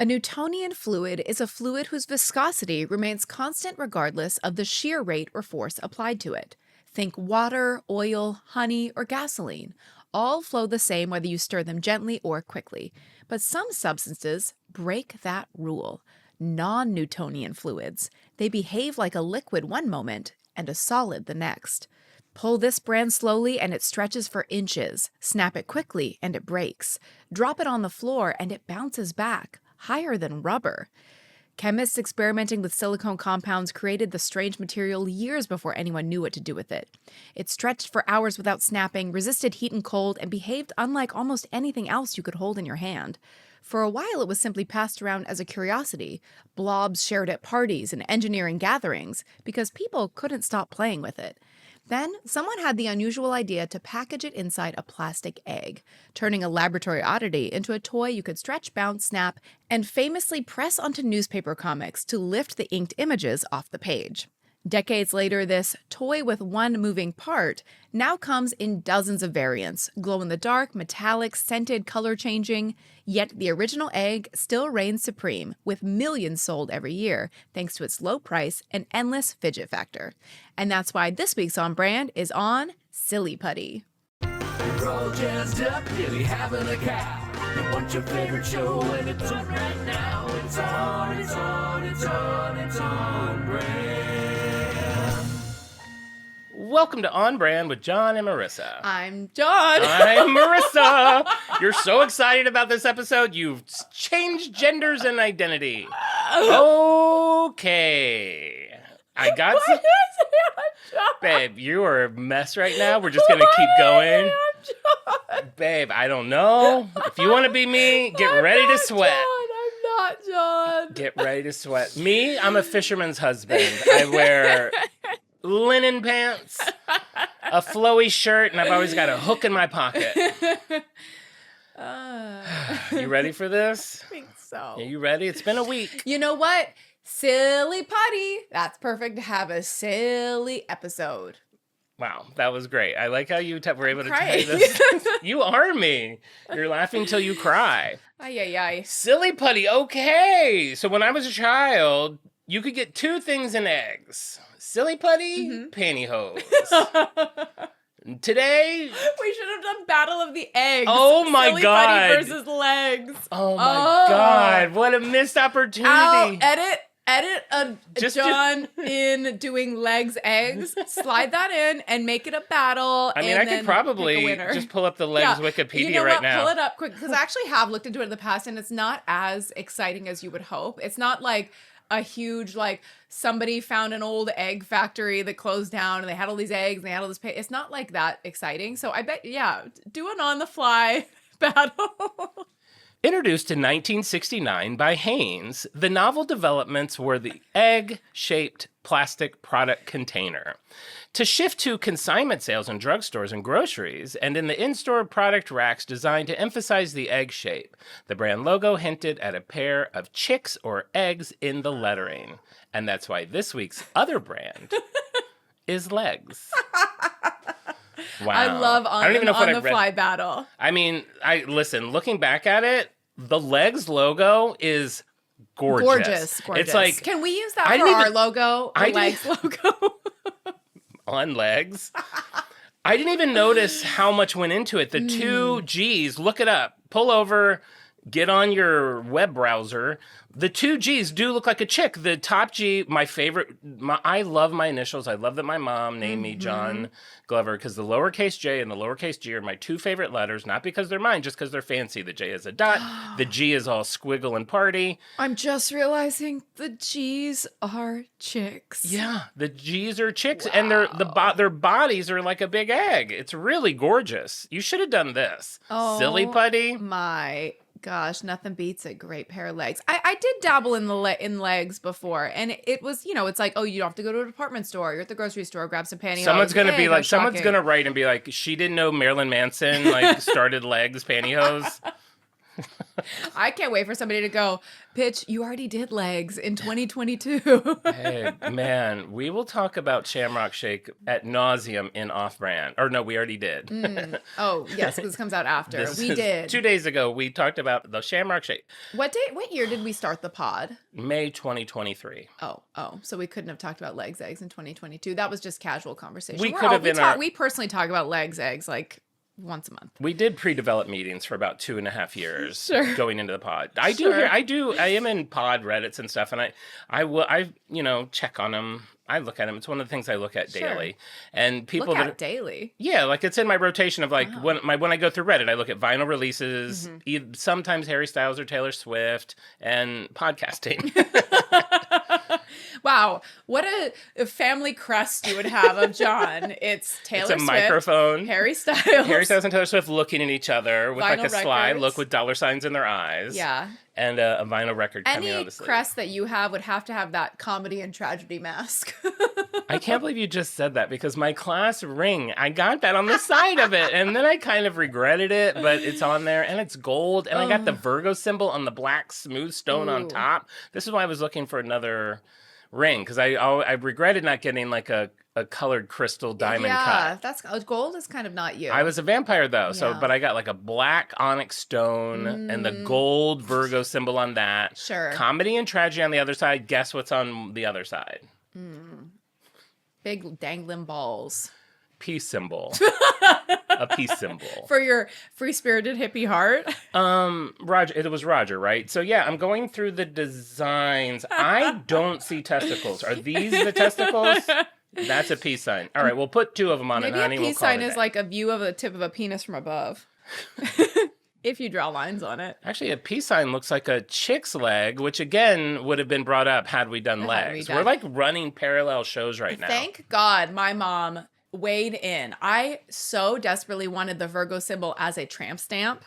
A Newtonian fluid is a fluid whose viscosity remains constant regardless of the shear rate or force applied to it. Think water, oil, honey, or gasoline. All flow the same whether you stir them gently or quickly. But some substances break that rule. Non-Newtonian fluids. They behave like a liquid one moment and a solid the next. Pull this brand slowly and it stretches for inches. Snap it quickly and it breaks. Drop it on the floor and it bounces back, higher than rubber. Chemists experimenting with silicone compounds created the strange material years before anyone knew what to do with it. It stretched for hours without snapping, resisted heat and cold, and behaved unlike almost anything else you could hold in your hand. For a while, it was simply passed around as a curiosity. Blobs shared at parties and engineering gatherings because people couldn't stop playing with it. Then, someone had the unusual idea to package it inside a plastic egg, turning a laboratory oddity into a toy you could stretch, bounce, snap, and famously press onto newspaper comics to lift the inked images off the page. Decades later, this toy with one moving part now comes in dozens of variants, glow-in-the-dark, metallic, scented, color-changing. Yet the original egg still reigns supreme, with millions sold every year, thanks to its low price and endless fidget factor. And that's why this week's On Brand is on Silly Putty. We're all jazzed up, really having a cow. You want your favorite show, and it's on right now. It's on Brand. Welcome to On Brand with Jon and Marisa. I'm Jon. I'm Marisa. You're so excited about this episode, you've changed genders and identity. Okay. I got some... Babe, you are a mess right now. We're just going to keep going. Babe, I don't know. If you want to be me, get ready to sweat. I'm not Jon. Get ready to sweat. Me, I'm a fisherman's husband. I wear linen pants, a flowy shirt, and I've always got a hook in my pocket. You ready for this? I think so. Are you ready? It's been a week. You know what? Silly Putty. That's perfect to have a silly episode. Wow, that was great. I like how you were able to tell Crying. this. You are me. You're laughing till you cry. Ay, ay, ay. Silly Putty, okay. So when I was a child, you could get two things in eggs. Silly Putty, pantyhose. Today... We should have done Battle of the Eggs. Oh my Silly God. Putty versus legs. Oh my God, what a missed opportunity. Ow, edit Jon in doing legs, eggs, slide that in, and make it a battle. I mean, I could probably just pull up the legs Wikipedia you know right what? now. Pull it up quick, because I actually have looked into it in the past, and it's not as exciting as you would hope. It's not like a huge, like, somebody found an old egg factory that closed down, and they had all these eggs, and they had all this it's not like that exciting. So I bet, do an on-the-fly battle. Introduced in 1969 by Haynes, the novel developments were the egg-shaped plastic product container. To shift to consignment sales in drugstores and groceries, and in the in-store product racks designed to emphasize the egg shape, the brand logo hinted at a pair of chicks or eggs in the lettering. And that's why this week's other brand is legs. Wow. I love on the fly battle. I mean, listen, looking back at it, the legs logo is gorgeous. Gorgeous. It's like, can we use that for our logo? The legs logo. On legs. I didn't even notice how much went into it. The two G's, look it up. Pull over, get on your web browser. The two G's do look like a chick. The top G, my favorite. I love my initials. I love that my mom named me Jon Glover because the lowercase J and the lowercase G are my two favorite letters. Not because they're mine, just because they're fancy. The J is a dot. The G is all squiggle and party. I'm just realizing the G's are chicks. Yeah, the G's are chicks, and their bodies are like a big egg. It's really gorgeous. You should have done this. Oh, Silly Putty. My gosh, nothing beats a great pair of legs. I did dabble in in legs before, and it was, it's like, oh, you don't have to go to a department store. You're at the grocery store, grab some pantyhose. Someone's gonna write and be like, she didn't know Marilyn Manson started legs pantyhose. I can't wait for somebody to go, bitch, you already did legs in 2022. Hey, man, we will talk about Shamrock Shake at nauseum in Off-Brand. Or no, we already did. Oh, yes, this comes out after. We did. 2 days ago, we talked about the Shamrock Shake. What year did we start the pod? May 2023. Oh, so we couldn't have talked about eggs in 2022. That was just casual conversation. We could have been we personally talk about eggs like once a month. We did pre-developed meetings for about 2.5 years going into the pod. I am in pod Reddits and stuff, and I check on them. I look at them. It's one of the things I look at daily. And people daily. Yeah, like it's in my rotation of like when I go through Reddit, I look at vinyl releases, sometimes Harry Styles or Taylor Swift, and podcasting. Wow, what a family crest you would have of Jon. It's Taylor Swift, microphone, Harry Styles and Taylor Swift looking at each other with vinyl like a sly records. look with dollar signs in their eyes. Yeah. And a vinyl record coming out of the sleeve. Any crest that you have would have to have that comedy and tragedy mask. I can't believe you just said that because my class ring, I got that on the side of it. And then I kind of regretted it, but it's on there and it's gold. And I got the Virgo symbol on the black smooth stone on top. This is why I was looking for another ring because I regretted not getting like a colored crystal diamond cut. Yeah, gold is kind of not you. I was a vampire though, but I got like a black onyx stone and the gold Virgo symbol on that. Sure. Comedy and tragedy on the other side. Guess what's on the other side? Big dangling balls. Peace symbol. A peace symbol. For your free-spirited hippie heart? Roger, it was Roger, right? So yeah, I'm going through the designs. I don't see testicles. Are these the testicles? That's a peace sign. All right, we'll put 2 of them on it, honey. Maybe a peace sign is like a view of the tip of a penis from above. If you draw lines on it. Actually, a peace sign looks like a chick's leg, which again would have been brought up had we done legs. We're like running parallel shows right now. Thank God my mom weighed in. I so desperately wanted the Virgo symbol as a tramp stamp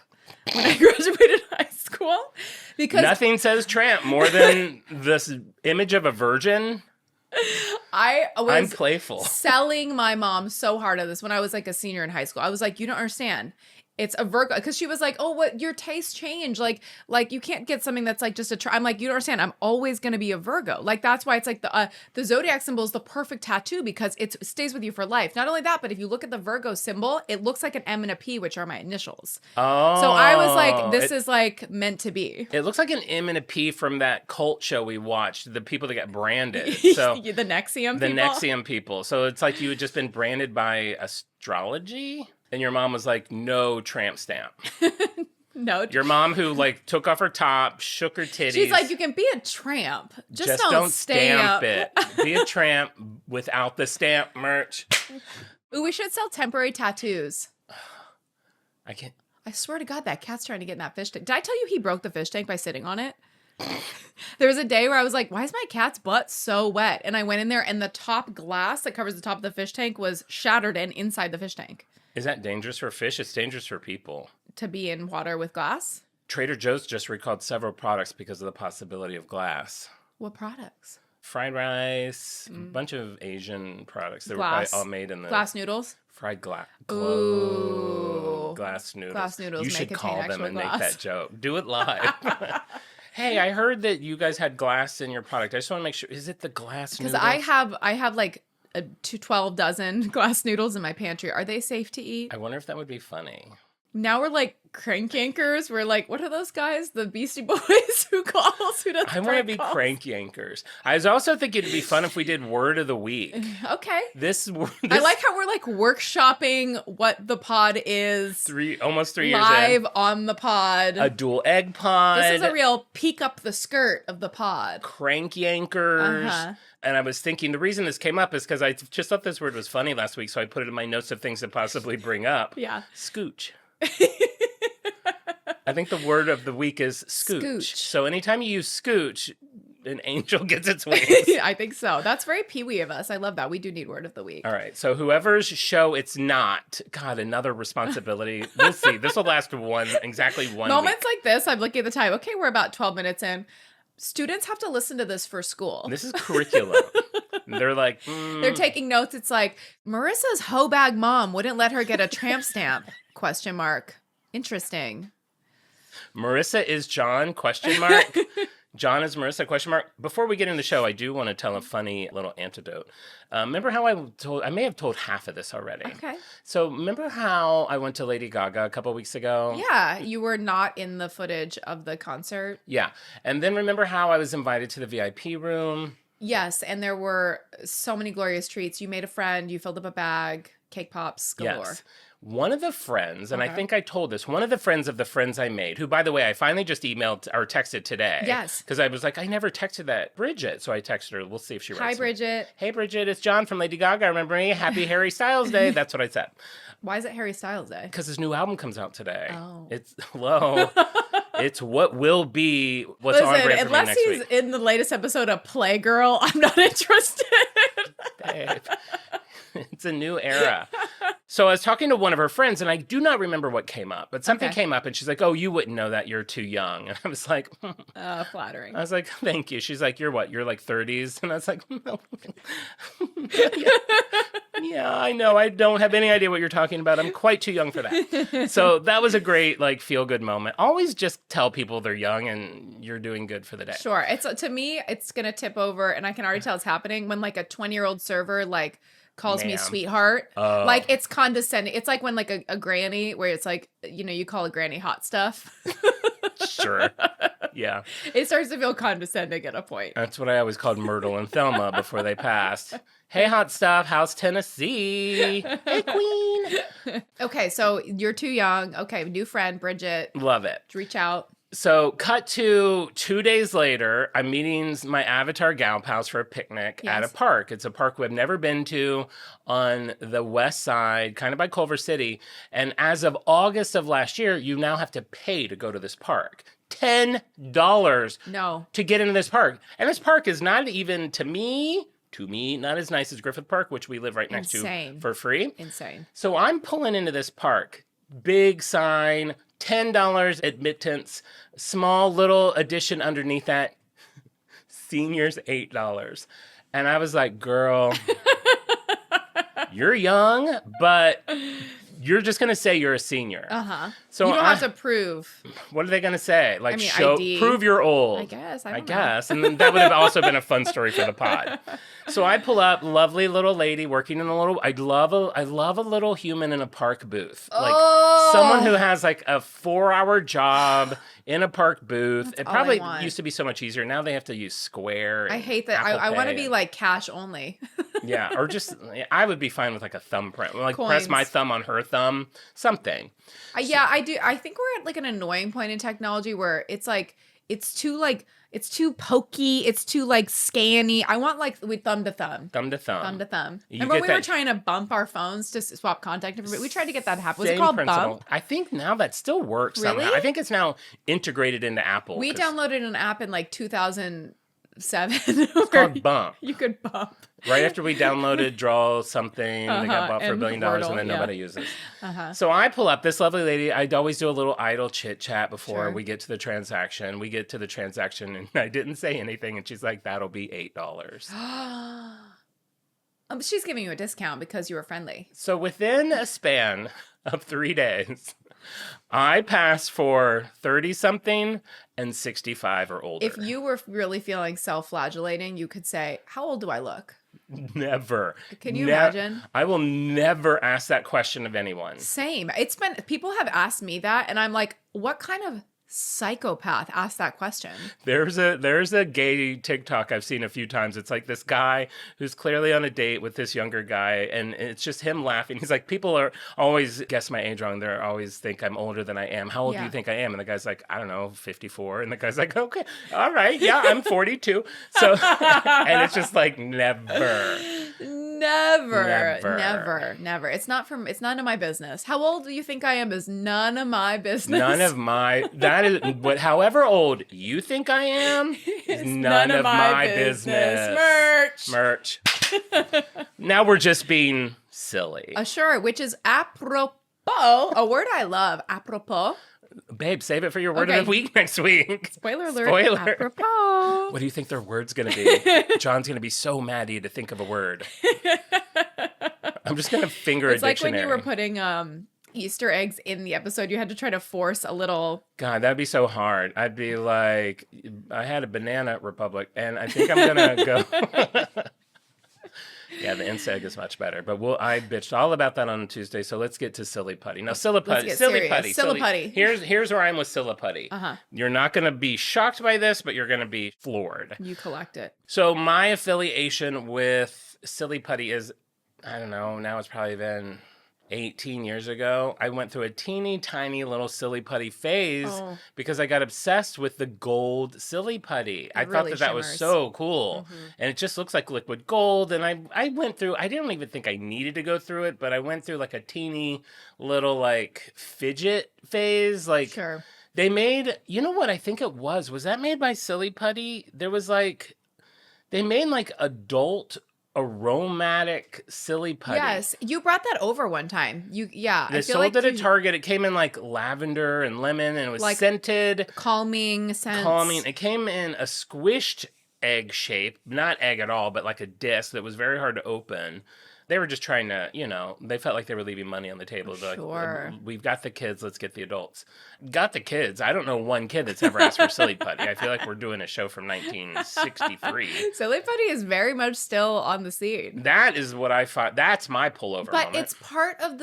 when I graduated high school. Because nothing says tramp more than this image of a virgin. I'm playful. Selling my mom so hard at this when I was like a senior in high school. I was like, you don't understand. It's a Virgo, because she was like, oh, what, your tastes change. Like you can't get something that's like just I'm like, you don't understand. I'm always going to be a Virgo. Like, that's why it's like the zodiac symbol is the perfect tattoo because it stays with you for life. Not only that, but if you look at the Virgo symbol, it looks like an M and a P, which are my initials. Oh. So I was like, this is like meant to be. It looks like an M and a P from that cult show we watched, the people that got branded. So the NXIVM people? The NXIVM people. So it's like you had just been branded by astrology? And your mom was like, no tramp stamp. No. Your mom who like took off her top, shook her titties. She's like, you can be a tramp. Just don't stamp it. Be a tramp without the stamp merch. Ooh, we should sell temporary tattoos. I can't. I swear to God, that cat's trying to get in that fish tank. Did I tell you he broke the fish tank by sitting on it? There was a day where I was like, why is my cat's butt so wet? And I went in there and the top glass that covers the top of the fish tank was shattered and inside the fish tank. Is that dangerous for fish? It's dangerous for people. To be in water with glass? Trader Joe's just recalled several products because of the possibility of glass. What products? Fried rice, a bunch of Asian products. They were probably all made in the... Glass noodles? Fried glass. Ooh. Glass noodles. Glass noodles. You should call them and make that joke. Do it live. Hey, I heard that you guys had glass in your product. I just want to make sure. Is it the glass noodles? Because I have like 12 dozen glass noodles in my pantry. Are they safe to eat? I wonder if that would be funny. Now we're like crank yankers. We're like, what are those guys? The Beastie Boys who calls? Who does? I want to be crank yankers. I was also thinking it'd be fun if we did word of the week. Okay. This I like how we're like workshopping what the pod is. Almost 3 years live on the pod. A dual egg pod. This is a real peek up the skirt of the pod. Crank yankers. And I was thinking the reason this came up is because I just thought this word was funny last week, so I put it in my notes of things to possibly bring up. Yeah. Scooch. I think the word of the week is scooch. So anytime you use scooch, an angel gets its wings. I think so. That's very Pee-wee of us. I love that. We do need word of the week. All right. So whoever's show it's not, God, another responsibility. We'll see. This will last exactly one Moments week. like this, I'm looking at the time. Okay, we're about 12 minutes in. Students have to listen to this for school. This is curriculum. They're like, They're taking notes. It's like, Marissa's hoe bag mom wouldn't let her get a tramp stamp? ? Interesting. Marisa is Jon, question mark. Jon is Marisa, question mark. Before we get into the show, I do want to tell a funny little anecdote. Remember how I may have told half of this already. Okay. So remember how I went to Lady Gaga a couple weeks ago? Yeah, you were not in the footage of the concert. Yeah. And then remember how I was invited to the VIP room? Yes, and there were so many glorious treats. You made a friend, you filled up a bag, cake pops galore. Yes. One of the friends, and I think I told this, one of the friends of the friends I made, who, by the way, I finally just emailed or texted today. Yes. Because I was like, I never texted that Bridget. So I texted her. We'll see if she writes Hi, me. Bridget. Hey, Bridget, it's Jon from Lady Gaga. Remember me? Happy Harry Styles Day. That's what I said. Why is it Harry Styles Day? Because his new album comes out today. Oh. It's, hello. It's what will be what's on brand for me unless next he's week. in the latest episode of Playgirl, I'm not interested. Babe. It's a new era. So I was talking to one of her friends, and I do not remember what came up, but something came up, and she's like, oh, you wouldn't know that. You're too young. And I was like, Flattering. I was like, thank you. She's like, you're what? You're like 30s? And I was like, no. Yeah, I know. I don't have any idea what you're talking about. I'm quite too young for that. So that was a great, like, feel-good moment. Always just tell people they're young and you're doing good for the day. Sure. It's to me, it's going to tip over, and I can already tell it's happening when, like, a 20-year-old server, like, calls me Ma'am. sweetheart. Oh. Like, it's condescending. It's like when, like, a granny, where it's like, you know, you call a granny hot stuff. Sure. Yeah. It starts to feel condescending at a point. That's what I always called Myrtle and Thelma before they passed. Hey, hot stuff. How's Tennessee? Hey, queen. Okay, so you're too young. Okay, new friend, Bridget. Love it. Reach out. So cut to 2 days later, I'm meeting my Avatar gal pals for a picnic at a park. It's a park we've never been to on the west side, kind of by Culver City. And as of August of last year, you now have to pay to go to this park. $10 No. to get into this park. And this park is not even, to me, not as nice as Griffith Park, which we live right next to for free. Insane. So I'm pulling into this park. Big sign, $10 admittance, small little addition underneath that, seniors $8. And I was like, girl, you're young, but you're just going to say you're a senior. Uh-huh. So you don't have to prove. What are they going to say? Like, I mean, show, ID. prove you're old. I guess. I guess. And then that would have also been a fun story for the pod. So I pull up, lovely little lady working in a little, I love a little human in a park booth. Like someone who has like a 4-hour job in a park booth. That's it all probably I want. used to be so much easier. Now they have to use Square. I and hate that. Apple I want to Pay be like cash only. yeah, or just, I would be fine with like a thumbprint. Like press my Coins. thumb on her thumb, something. Yeah, I do. I think we're at like an annoying point in technology where it's like, it's too pokey. It's too like scanny. I want like thumb to thumb. Thumb to thumb. Thumb to thumb. You Remember get we were that- trying to bump our phones to swap contact information? We tried to get that to happen. Was it Same called principle. Bump? I think now that still works somehow. Really? I think it's now integrated into Apple. We 'cause downloaded an app in like 2007. It's called Bump. You could bump. Right after we downloaded Draw Something, they got bought for $1 and billion, Wordle, and then yeah. nobody uses. So I pull up this lovely lady. I'd always do a little idle chit chat before Sure. we get to the transaction. We get to the transaction, and I didn't say anything, and she's like, "That'll be $8." She's giving you a discount because you were friendly. So within a span of 3 days, I passed for 30-something and 65 or older. If you were really feeling self-flagellating, you could say, "How old do I look?" Never. Can you imagine? I will never ask that question of anyone. Same. It's been, people have asked me that, and I'm like, what kind of psychopath asked that question? There's a gay TikTok I've seen a few times. It's like this guy who's clearly on a date with this younger guy, and it's just him laughing. He's like, people are always guess my age wrong. They always think I'm older than I am. How old do Yeah. you think I am? And the guy's like, I don't know, 54. And the guy's like, okay, all right, yeah, I'm 42. So, and it's just like never. Never. It's none of my business. How old do you think I am is none of my business. That is what. However old you think I am is none of my business. Merch. Now we're just being silly. Sure, which is apropos, a word I love. Apropos. Babe, save it for your word of Okay. the week next week. Spoiler alert. Spoiler. Apropos. What do you think their word's going to be? John's going to be so mad he had to think of a word. I'm just going to finger It's a like when dictionary. you were putting Easter eggs in the episode, you had to try to force a little. God, that'd be so hard. I'd be like, I had a banana republic, and I think I'm gonna go. Yeah, the insect is much better. But I bitched all about that on Tuesday, so let's get to Silly Putty. Now, Silly Putty. Silly Putty. Here's where I'm with Silly Putty. You're not going to be shocked by this, but you're going to be floored. You collect it. So my affiliation with Silly Putty is, I don't know, now it's probably been 18 years ago. I went through a teeny tiny little Silly Putty phase because I got obsessed with the gold Silly Putty. I thought that was so cool. And it just looks like liquid gold. And I went through, I didn't even think I needed to go through it, but I went through like a teeny little like fidget phase. Like they made, you know what I think it was? Was that made by Silly Putty? There was like, they made like adult aromatic Silly Putty. Yes, you brought that over one time. They sold it at Target. It came in like lavender and lemon, and it was like scented, calming scents. Calming. It came in a squished egg shape, not egg at all, but like a disc that was very hard to open. They were just trying to, they felt like they were leaving money on the table. Like, we've got the kids, let's get the adults. Got the kids. I don't know one kid that's ever asked for Silly Putty. I feel like we're doing a show from 1963. Silly Putty is very much still on the scene. That is what I thought. That's my pullover But moment. it's part of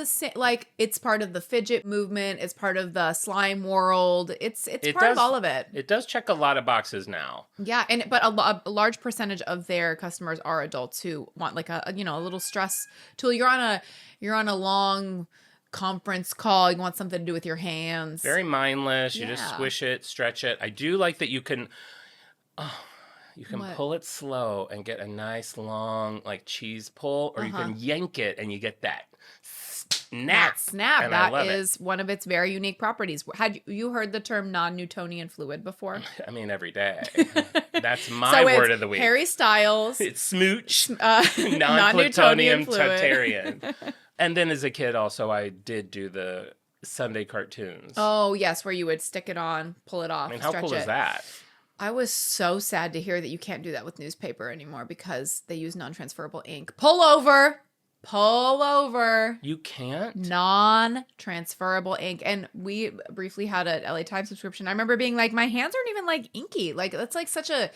it's part of the fidget movement. It's part of the slime world. It's part of all of it. It does check a lot of boxes now. Yeah, but a large percentage of their customers are adults who want like a little stress tool. You're on a long conference call. You want something to do with your hands. Very mindless. You just squish it, stretch it. I do like that you can pull it slow and get a nice long like cheese pull, or you can yank it and you get that snap. And that is one of its very unique properties. Had you heard the term non-Newtonian fluid before? I mean, every day. That's my word of the week. Harry Styles. It's smooch. Non-plutonium Tartarian. And then as a kid also, I did do the Sunday cartoons. Oh, yes, where you would stick it on, pull it off, I mean, how cool is that? I was so sad to hear that you can't do that with newspaper anymore because they use non-transferable ink. Pull over. You can't? Non-transferable ink. And we briefly had an LA Times subscription. I remember being like, my hands aren't even like inky. Like that's like such a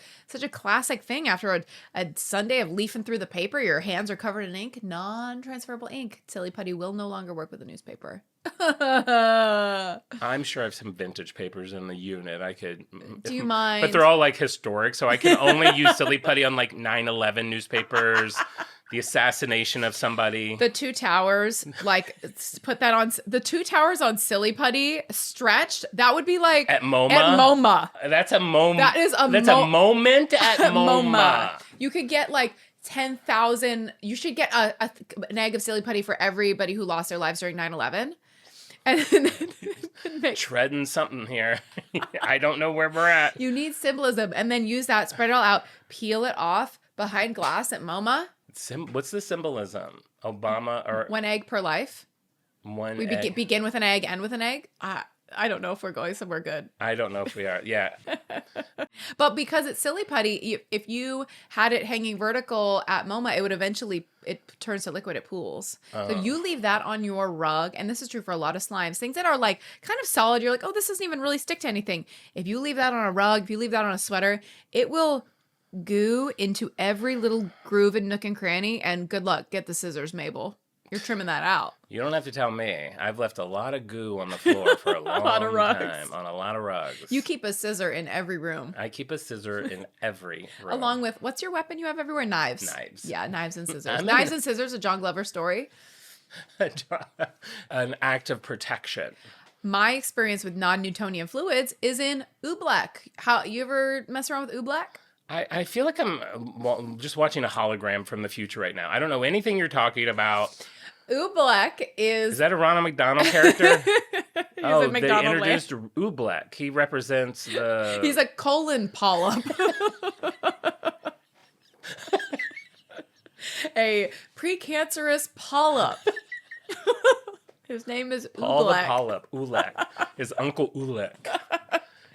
classic thing. After a Sunday of leafing through the paper, your hands are covered in ink. Non-transferable ink. Silly Putty will no longer work with a newspaper. I'm sure I have some vintage papers in the unit. I could. Do you mind? But they're all like historic, so I can only use Silly Putty on like 9/11 newspapers. The assassination of somebody. The two towers, like, put that on. The two towers on Silly Putty stretched. That would be like at MoMA. That's a moment. That is a moment at MoMA. You could get like 10,000. You should get an egg of Silly Putty for everybody who lost their lives during 9/11. And then treading something here. I don't know where we're at. You need symbolism, and then use that. Spread it all out. Peel it off behind glass at MoMA. What's the symbolism? Obama or one egg per life. We begin with an egg, end with an egg. I don't know if we're going somewhere good. I don't know if we are. Yeah. But because it's Silly Putty, if you had it hanging vertical at MoMA, it turns to liquid, it pools. So if you leave that on your rug, and this is true for a lot of slimes, things that are like kind of solid, you're like, oh, this doesn't even really stick to anything. If you leave that on a rug, if you leave that on a sweater, it will goo into every little groove and nook and cranny, and good luck. Get the scissors, Mabel. You're trimming that out. You don't have to tell me. I've left a lot of goo on the floor for a long time on a lot of rugs. You keep a scissor in every room. I keep a scissor in every room. Along with, what's your weapon you have everywhere? Knives. Knives. Yeah, knives and scissors. Knives and scissors, a John Glover story. An act of protection. My experience with non-Newtonian fluids is in oobleck. How you ever mess around with oobleck? I feel like I'm just watching a hologram from the future right now. I don't know anything you're talking about. Oobleck is... Is that a Ronald McDonald character? He's they introduced Oobleck. He represents the... He's a colon polyp. A precancerous polyp. His name is Paul Oobleck. the Polyp. Oolek. His uncle Oolek.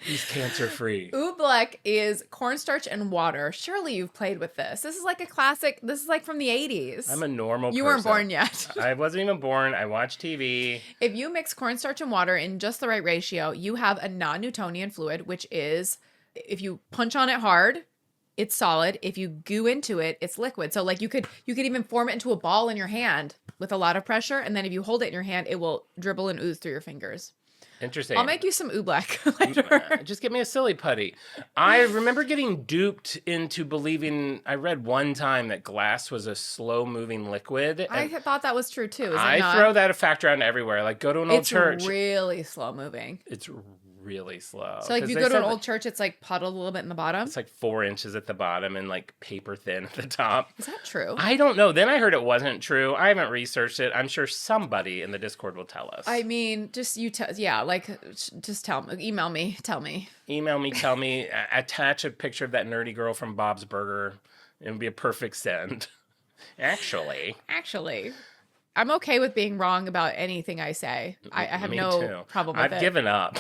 He's cancer-free. Oobleck is cornstarch and water. Surely you've played with this. This is like a classic. This is like from the 80s. I'm a normal person. You weren't born yet. I wasn't even born. I watched TV. If you mix cornstarch and water in just the right ratio, you have a non-Newtonian fluid, which is, if you punch on it hard, it's solid. If you goo into it, it's liquid. So like you could even form it into a ball in your hand with a lot of pressure, and then if you hold it in your hand, it will dribble and ooze through your fingers. Interesting. I'll make you some oobleck later. Just give me a silly putty. I remember getting duped into believing, I read one time that glass was a slow-moving liquid. I thought that was true too. Is it I not? throw that a factor around everywhere. Like, go to an old church. It's really slow moving. It's really slow. So like if you go to an old church, it's like puddled a little bit in the bottom. It's like 4 inches at the bottom and like paper thin at the top. Is that true? I don't know. Then I heard it wasn't true. I haven't researched it. I'm sure somebody in the Discord will tell us. I mean, just just tell me. Email me. Tell me. Email me. Tell me. Attach a picture of that nerdy girl from Bob's Burger. It would be a perfect send. Actually, I'm okay with being wrong about anything I say. I have me no too. problem with it. I've given up.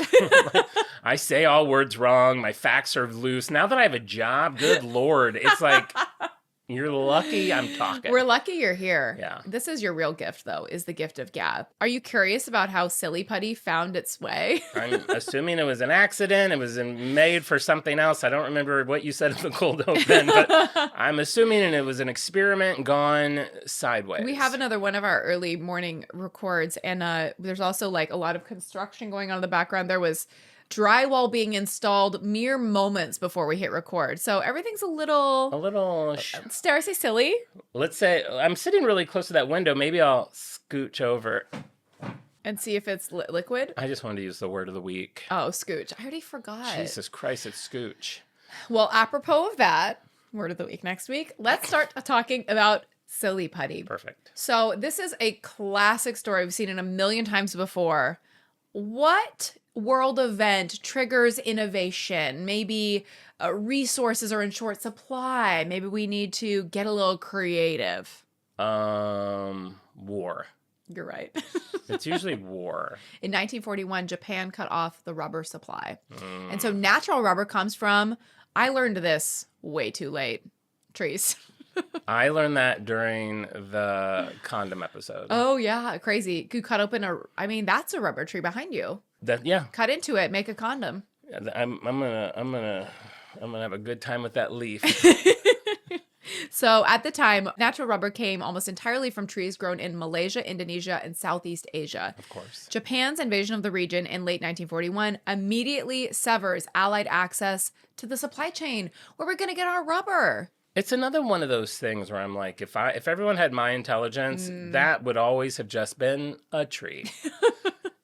I say all words wrong. My facts are loose. Now that I have a job, good Lord, it's like, you're lucky I'm talking. We're lucky you're here. Yeah. This is your real gift, though, is the gift of gab. Are you curious about how Silly Putty found its way? I'm assuming it was an accident. It was made for something else. I don't remember what you said in the cold open, but I'm assuming it was an experiment gone sideways. We have another one of our early morning records, and there's also like a lot of construction going on in the background. There was drywall being installed mere moments before we hit record. So everything's a little dare I say silly? Let's say I'm sitting really close to that window. Maybe I'll scooch over. And see if it's liquid? I just wanted to use the word of the week. Oh, scooch. I already forgot. Jesus Christ, it's scooch. Well, apropos of that, word of the week next week, let's start talking about Silly Putty. Perfect. So this is a classic story. We've seen it a million times before. What world event triggers innovation? Maybe resources are in short supply. Maybe we need to get a little creative. War. You're right. It's usually war. In 1941, Japan cut off the rubber supply. And so natural rubber comes from, I learned this way too late, trees. I learned that during the condom episode. Oh, yeah. Crazy. You cut open that's a rubber tree behind you. Yeah. Cut into it, make a condom. I'm gonna have a good time with that leaf. So at the time, natural rubber came almost entirely from trees grown in Malaysia, Indonesia, and Southeast Asia. Of course. Japan's invasion of the region in late 1941 immediately severs Allied access to the supply chain. Where are we going to get our rubber? It's another one of those things where I'm like, if everyone had my intelligence, that would always have just been a tree.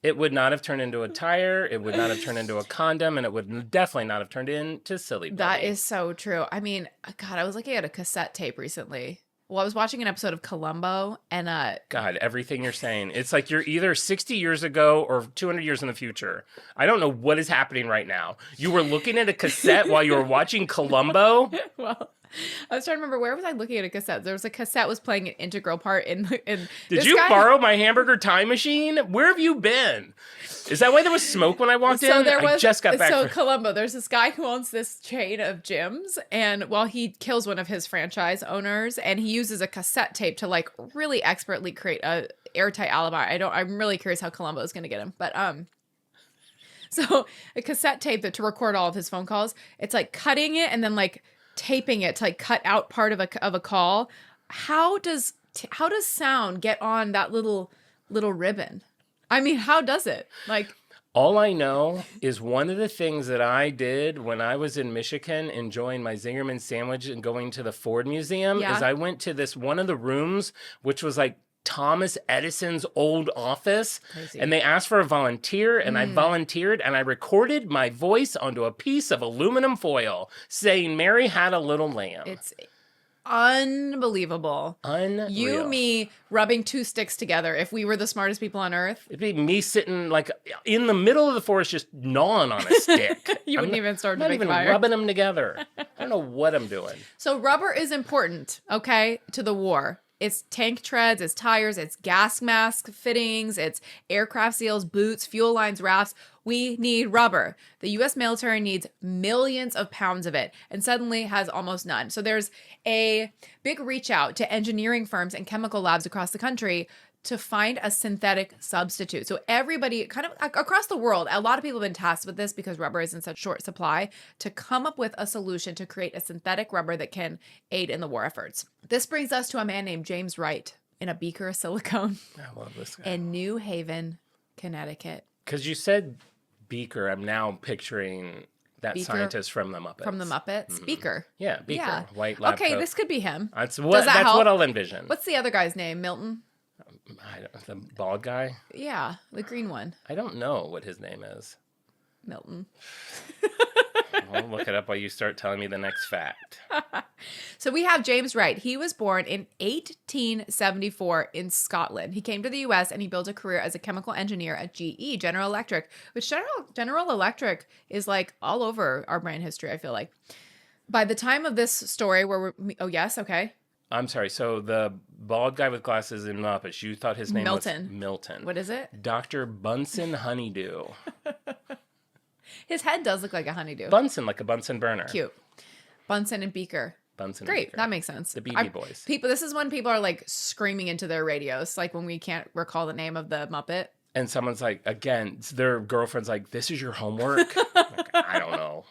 It would not have turned into a tire. It would not have turned into a condom, and it would definitely not have turned into Silly Putty. That is so true. I mean, God, I was looking at a cassette tape recently. Well, I was watching an episode of Columbo, and God, everything you're saying, it's like you're either 60 years ago or 200 years in the future. I don't know what is happening right now. You were looking at a cassette while you were watching Columbo? well, I was trying to remember, where was I looking at a cassette? There was a cassette was playing an integral part in Did you borrow my hamburger time machine? Where have you been? Is that why there was smoke when I walked in? I just got back. So Columbo, there's this guy who owns this chain of gyms, and he kills one of his franchise owners, and he uses a cassette tape to like really expertly create a airtight alibi. I'm really curious how Columbo is going to get him, but so a cassette tape to record all of his phone calls. It's like cutting it and then like taping it to like cut out part of a call. How does sound get on that little ribbon? I mean, how does it? Like, all I know is one of the things that I did when I was in Michigan enjoying my Zingerman sandwich and going to the Ford Museum is I went to this one of the rooms, which was like Thomas Edison's old office. Crazy. And they asked for a volunteer, and I volunteered, and I recorded my voice onto a piece of aluminum foil saying Mary had a little lamb. It's unbelievable. Unreal. You, me, rubbing two sticks together. If we were the smartest people on earth. It'd be me sitting like in the middle of the forest just gnawing on a stick. You wouldn't even start to make fire. I'm not even rubbing them together. I don't know what I'm doing. So rubber is important, okay, to the war. It's tank treads, it's tires, it's gas mask fittings, it's aircraft seals, boots, fuel lines, rafts. We need rubber. The U.S. military needs millions of pounds of it and suddenly has almost none. So there's a big reach out to engineering firms and chemical labs across the country to find a synthetic substitute. So everybody kind of across the world, a lot of people have been tasked with this because rubber is in such short supply to come up with a solution to create a synthetic rubber that can aid in the war efforts. This brings us to a man named James Wright in a beaker of silicone I love this guy. in New Haven, Connecticut. Because you said beaker, I'm now picturing that Beaker scientist from the Muppets. From the Muppets. Beaker. Yeah, beaker. Yeah. White lab Okay, coat. this could be him. That's Does that help? what I'll envision. What's the other guy's name? Milton? The bald guy? Yeah, the green one. I don't know what his name is. Milton. I'll look it up while you start telling me the next fact. So we have James Wright. He was born in 1874 in Scotland. He came to the U.S. and he built a career as a chemical engineer at GE, General Electric, which General Electric is like all over our brand history, I feel like. By the time of this story where oh, yes, okay. I'm sorry. So the bald guy with glasses in Muppets, you thought his name Milton. was Milton. What is it? Dr. Bunsen Honeydew. His head does look like a honeydew. Bunsen, like a Bunsen burner. Cute. Bunsen and Beaker. Bunsen and Great. Beaker. That makes sense. The BB Boys. People, this is when people are like screaming into their radios, like when we can't recall the name of the Muppet. And someone's like, again, their girlfriend's like, this is your homework? Like, I don't know.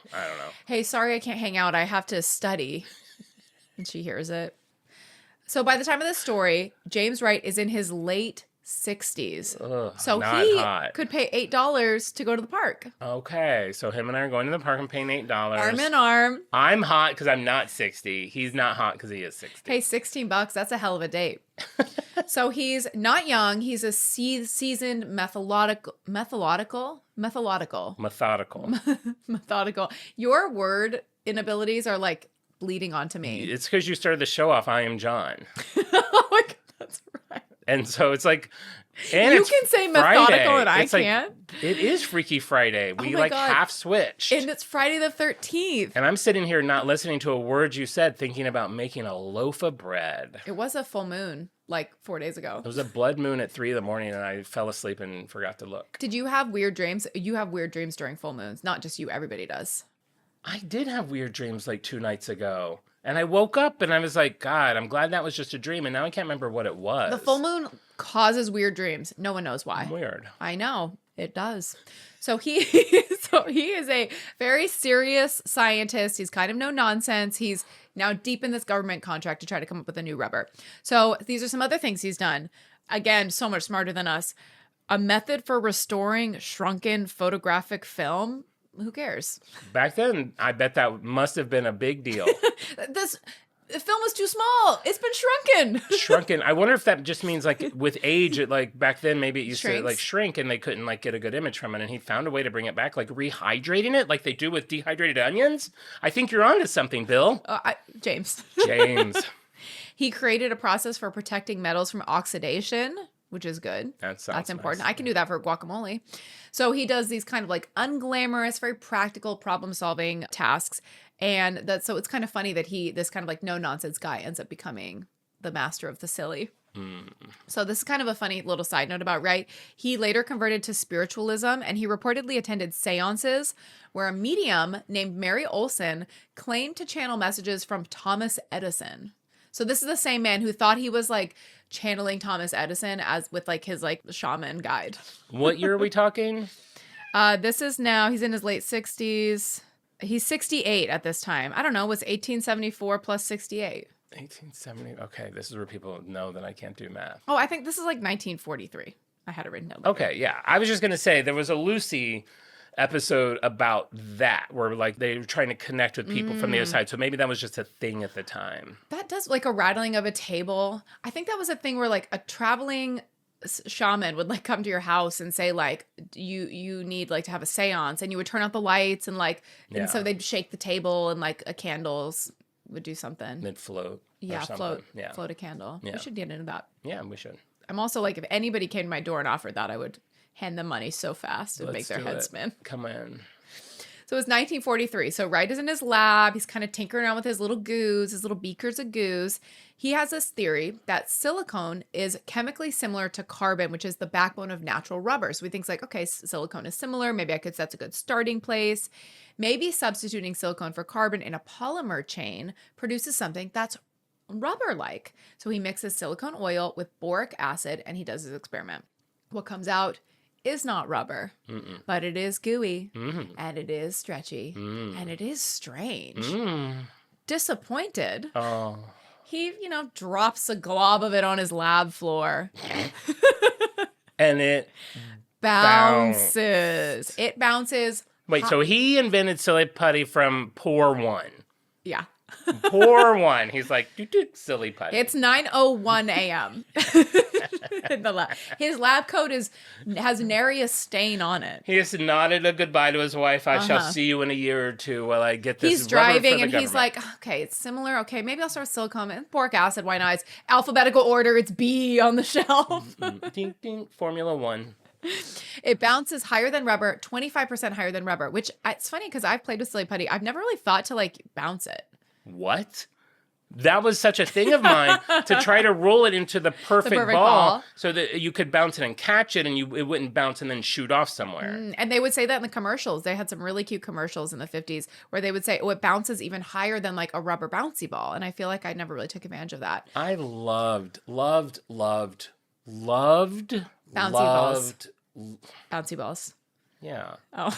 Hey, sorry I can't hang out. I have to study. And she hears it. So by the time of this story, James Wright is in his late 60s. Ugh, So not he hot. could pay $8 to go to the park. Okay, so him and I are going to the park and paying $8. Arm in arm. I'm hot because I'm not 60. He's not hot because he is 60. Hey, $16, that's a hell of a date. So he's not young. He's a seasoned methodical. Your word inabilities are like bleeding onto me. It's because you started the show off, I am Jon. Oh my God, that's right. And so it's like, and You it's can say Friday. methodical and I It's like, can't. it is Freaky Friday. We my like God. half switched. And it's Friday the 13th. And I'm sitting here not listening to a word you said, thinking about making a loaf of bread. It was a full moon like 4 days ago. It was a blood moon at 3 a.m. and I fell asleep and forgot to look. Did you have weird dreams? You have weird dreams during full moons. Not just you, everybody does. I did have weird dreams like 2 nights ago. And I woke up and I was like, God, I'm glad that was just a dream. And now I can't remember what it was. The full moon causes weird dreams. No one knows why. Weird. I know. It does. So he is a very serious scientist. He's kind of no nonsense. He's now deep in this government contract to try to come up with a new rubber. So these are some other things he's done. Again, so much smarter than us. A method for restoring shrunken photographic film. Who cares? Back then, I bet that must have been a big deal. The film was too small. It's been shrunken. Shrunken. I wonder if that just means like with age, it like back then maybe it used to Shrinks. like shrink and they couldn't like get a good image from it. And he found a way to bring it back, like rehydrating it, like they do with dehydrated onions. I think you're onto something, Bill. James. James. He created a process for protecting metals from oxidation, which is good. That's important. nice. I can do that for guacamole. So he does these kind of like unglamorous, very practical problem solving tasks. And so it's kind of funny that this kind of like no nonsense guy ends up becoming the master of the silly. So this is kind of a funny little side note about Wright. He later converted to spiritualism and he reportedly attended seances where a medium named Mary Olson claimed to channel messages from Thomas Edison. So this is the same man who thought he was like channeling Thomas Edison as with like his like shaman guide. What year are we talking? This is now, he's in his late 60s. He's 68 at this time. I don't know, what's 1874 plus 68? 1870. Okay, this is where people know that I can't do math. Oh, I think this is like 1943. I had it written down. Okay, yeah. I was just going to say there was a Lucy episode about that where like they were trying to connect with people from the other side. So maybe that was just a thing at the time. That does like a rattling of a table. I think that was a thing where like a traveling shaman would like come to your house and say like you need like to have a seance, and you would turn out the lights and like and so they'd shake the table and like candles would do something. They'd float. Yeah, or float. Yeah. Float a candle. Yeah. We should get into that. Yeah, we should. I'm also like, if anybody came to my door and offered that, I would hand them money so fast it would make their do head it. spin. Come in. So it's 1943. So Wright is in his lab. He's kind of tinkering around with his little goos, his little beakers of goos. He has this theory that silicone is chemically similar to carbon, which is the backbone of natural rubber. So he thinks like, okay, silicone is similar. Maybe that's a good starting place. Maybe substituting silicone for carbon in a polymer chain produces something that's rubber-like. So he mixes silicone oil with boric acid and he does his experiment. What comes out is not rubber, but it is gooey and it is stretchy and it is strange. Disappointed. Oh. He, drops a glob of it on his lab floor. And it bounces. It bounces. Wait, so he invented Silly Putty from pour one. Yeah. Pour one. He's like, Silly Putty. It's 9:01 a.m. in the lab. His lab coat has nary a stain on it. He just nodded a goodbye to his wife. I shall see you in a year or two while I get this. He's driving and he's like, okay, it's similar. Okay, maybe I'll start with silicone and boric acid. Why not? It's alphabetical order. It's B on the shelf. Ding, ding, Formula One. It bounces higher than rubber, 25% higher than rubber, which it's funny because I've played with Silly Putty. I've never really thought to bounce it. What? That was such a thing of mine to try to roll it into the perfect ball so that you could bounce it and catch it and it wouldn't bounce and then shoot off somewhere. And they would say that in the commercials. They had some really cute commercials in the 50s where they would say, oh, it bounces even higher than a rubber bouncy ball. And I feel like I never really took advantage of that. I loved bouncy balls. Yeah. Oh.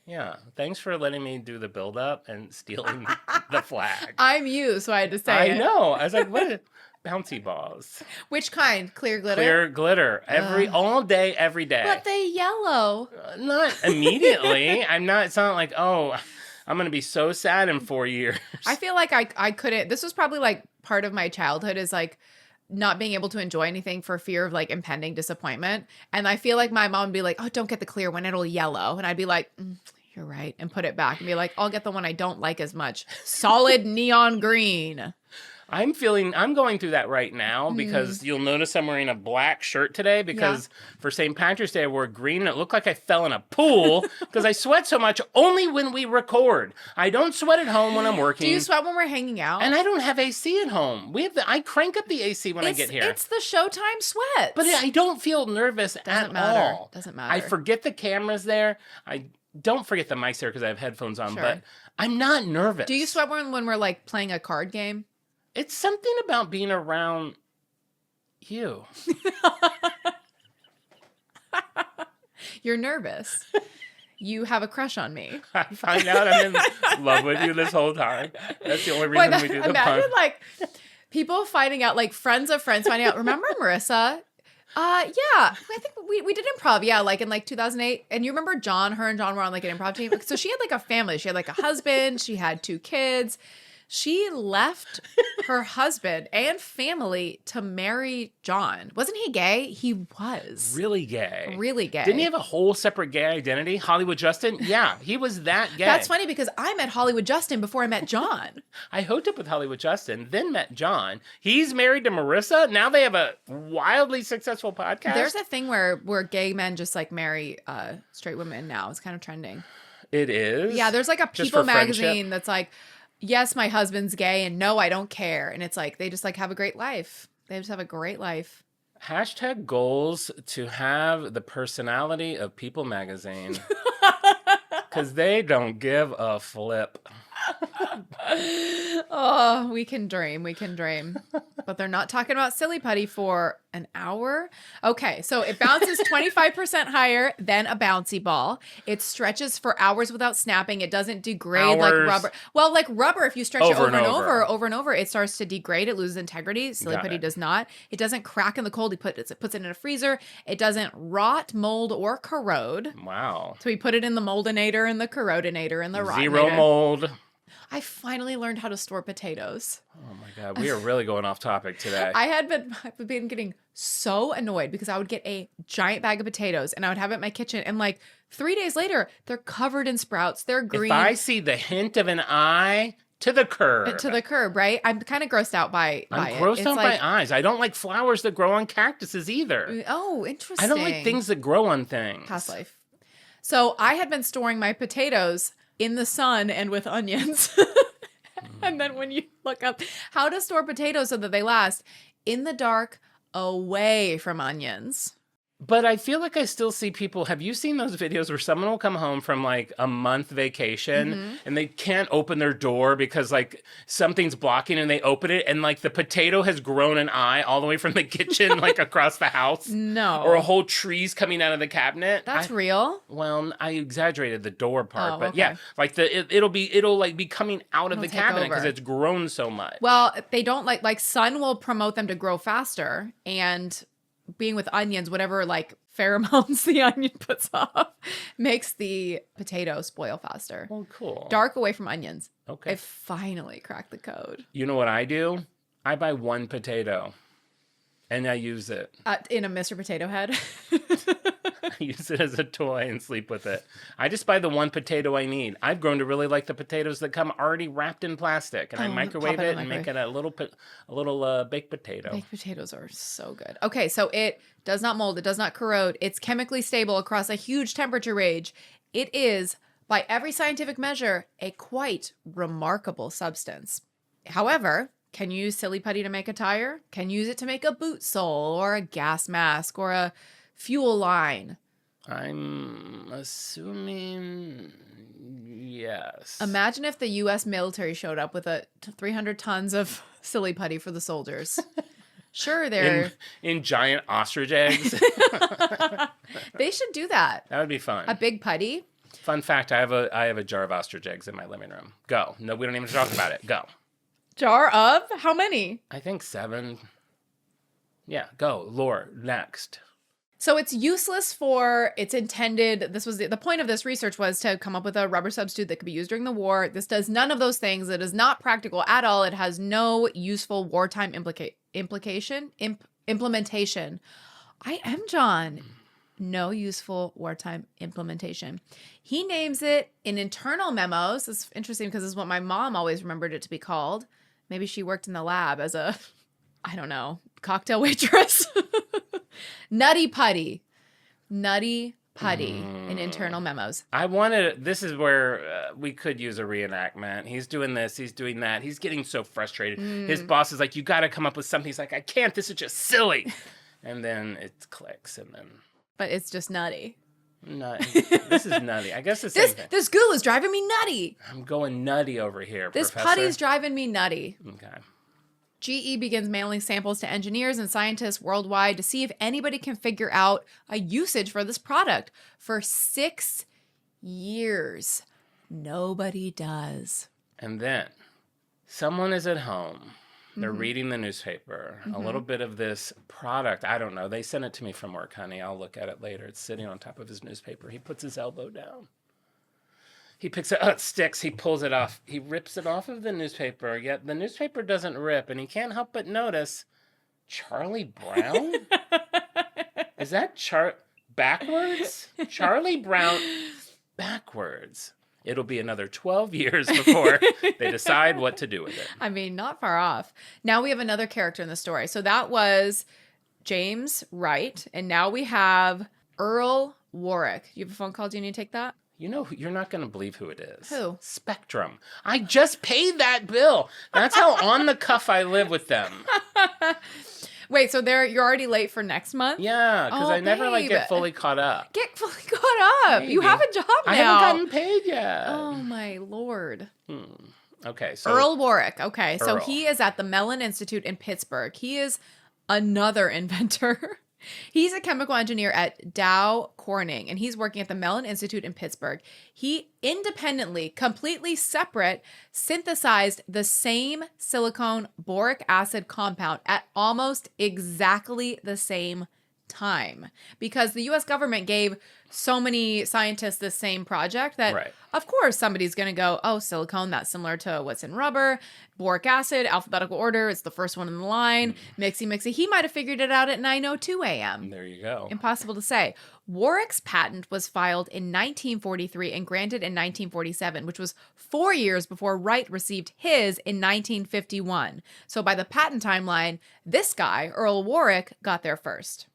Yeah. Thanks for letting me do the build up and stealing the flag. I'm you, so I had to say I know. I was like, what? Bouncy balls. Which kind? Clear glitter? Clear glitter. All day, every day. But they yellow. Not immediately. It's not like, oh, I'm going to be so sad in 4 years. I feel like I couldn't. This was probably part of my childhood is not being able to enjoy anything for fear of impending disappointment. And I feel like my mom would be like, oh, don't get the clear one. It'll yellow. And I'd be like, you're right. And put it back and be like, I'll get the one I don't like as much. Solid neon green. I'm going through that right now because you'll notice I'm wearing a black shirt today because for St. Patrick's Day I wore green and it looked like I fell in a pool because I sweat so much only when we record. I don't sweat at home when I'm working. Do you sweat when we're hanging out? And I don't have AC at home. I crank up the AC when I get here. It's the Showtime sweat. But I don't feel nervous at all. Doesn't matter. I forget the camera's there. I don't forget the mic's there because I have headphones on, but I'm not nervous. Do you sweat when we're playing a card game? It's something about being around you. You're nervous. You have a crush on me. I find out I'm in love with you this whole time. That's the only reason we do the imagine people finding out, friends of friends finding out. Remember Marisa? Yeah, I think we did improv. Yeah, in 2008. And you remember Jon? Her and Jon were on an improv team. So she had a family. She had a husband. She had 2 kids. She left her husband and family to marry Jon. Wasn't he gay? He was. Really gay. Really gay. Didn't he have a whole separate gay identity? Hollywood Justin? Yeah, he was that gay. That's funny because I met Hollywood Justin before I met Jon. I hooked up with Hollywood Justin, then met Jon. He's married to Marisa. Now they have a wildly successful podcast. There's a thing where gay men just marry straight women now. It's kind of trending. It is? Yeah, there's a People magazine that's yes, my husband's gay, and no, I don't care. And it's they just have a great life. They just have a great life. Hashtag goals to have the personality of People magazine. Because they don't give a flip. Oh, we can dream. We can dream. But they're not talking about Silly Putty for an hour. Okay, so it bounces 25% higher than a bouncy ball. It stretches for hours without snapping. It doesn't degrade like rubber. Well, like rubber, if you stretch it over and over, it starts to degrade. It loses integrity. Silly Putty does not. It doesn't crack in the cold. He puts it in a freezer. It doesn't rot, mold, or corrode. Wow. So we put it in the moldinator and the corrodinator and the rotinator. Zero mold. I finally learned how to store potatoes. Oh my God, we are really going off topic today. I've been getting so annoyed because I would get a giant bag of potatoes and I would have it in my kitchen, and like 3 days later, they're covered in sprouts. They're green. If I see the hint of an eye, to the curb. To the curb, right? I'm kind of grossed out by it. I'm grossed out by eyes. I don't like flowers that grow on cactuses either. Oh, interesting. I don't like things that grow on things. Past life. So I had been storing my potatoes in the sun and with onions. And then when you look up how to store potatoes so that they last in the dark, away from onions. But I feel like I still see people. Have you seen those videos where someone will come home from like a month vacation and they can't open their door because like something's blocking and they open it and like the potato has grown an eye all the way from the kitchen like across the house? No. Or a whole tree's coming out of the cabinet? That's real? Well, I exaggerated the door part, Oh, but okay. yeah, like it'll like be coming out of the It'll take cabinet because over. it's grown so much. Well, they don't like sun will promote them to grow faster, and being with onions, whatever like pheromones the onion puts off makes the potato spoil faster. Well, cool. Dark away from onions. Okay. I finally cracked the code. You know what I do? I buy one potato and I use it. In a Mr. Potato Head. I use it as a toy and sleep with it. I just buy the one potato I need. I've grown to really like the potatoes that come already wrapped in plastic, and I microwave pop it in it the and make it a little baked potato. Baked potatoes are so good. Okay, so it does not mold. It does not corrode. It's chemically stable across a huge temperature range. It is, by every scientific measure, a quite remarkable substance. However, can you use Silly Putty to make a tire? Can you use it to make a boot sole or a gas mask or a fuel line? I'm assuming yes. Imagine if the U.S. military showed up with 300 tons of Silly Putty for the soldiers. Sure, they're... in giant ostrich eggs. They should do that. That would be fun. A big putty. Fun fact, I have a jar of ostrich eggs in my living room. Go. No, we don't even talk about it. Go. Jar of? How many? I think 7. Yeah, go. Lore, next. So it's useless for its intended, this was the point of this research was to come up with a rubber substitute that could be used during the war. This does none of those things. It is not practical at all. It has no useful wartime implementation. I am Jon. No useful wartime implementation. He names it in internal memos. It's interesting because this is what my mom always remembered it to be called. Maybe she worked in the lab as a, I don't know, cocktail waitress. Nutty Putty. Nutty Putty in internal memos. This is where we could use a reenactment. He's doing this, he's doing that. He's getting so frustrated. His boss is like, you got to come up with something. He's like, I can't. This is just silly. And then it clicks and then. But it's just nutty. Nutty. This is nutty. I guess the same thing. This goo is driving me nutty. I'm going nutty over here, This Professor. putty's driving me nutty. Okay. GE begins mailing samples to engineers and scientists worldwide to see if anybody can figure out a usage for this product. For 6 years, nobody does. And then someone is at home. They're reading the newspaper. A little bit of this product. I don't know. They sent it to me from work, honey. I'll look at it later. It's sitting on top of his newspaper. He puts his elbow down. He picks it. Oh, it sticks. He pulls it off. He rips it off of the newspaper. Yet the newspaper doesn't rip. And he can't help but notice Charlie Brown? Is that backwards? Charlie Brown backwards. It'll be another 12 years before they decide what to do with it. I mean, not far off. Now we have another character in the story. So that was James Wright. And now we have Earl Warrick. You have a phone call? Do you need to take that? You know, you're not going to believe who it is. Who? Spectrum. I just paid that bill. That's how on the cuff I live with them. Wait, so you're already late for next month? Yeah, because Oh, I never babe. get fully caught up. Get fully caught up. Maybe. You have a job now. I haven't gotten paid yet. Oh, my Lord. Okay, so Earl Warrick. Okay, so Earl. he is at the Mellon Institute in Pittsburgh. He is another inventor. He's a chemical engineer at Dow Corning, and he's working at the Mellon Institute in Pittsburgh. He independently, completely separate, synthesized the same silicone boric acid compound at almost exactly the same time, because the U.S. government gave so many scientists this same project that, Right. of course, somebody's going to go, oh, silicone, that's similar to what's in rubber. Boric acid, alphabetical order, it's the first one in the line. Mixy. He might have figured it out at 9:02 a.m. There you go. Impossible to say. Warrick's patent was filed in 1943 and granted in 1947, which was 4 years before Wright received his in 1951. So by the patent timeline, this guy, Earl Warrick, got there first.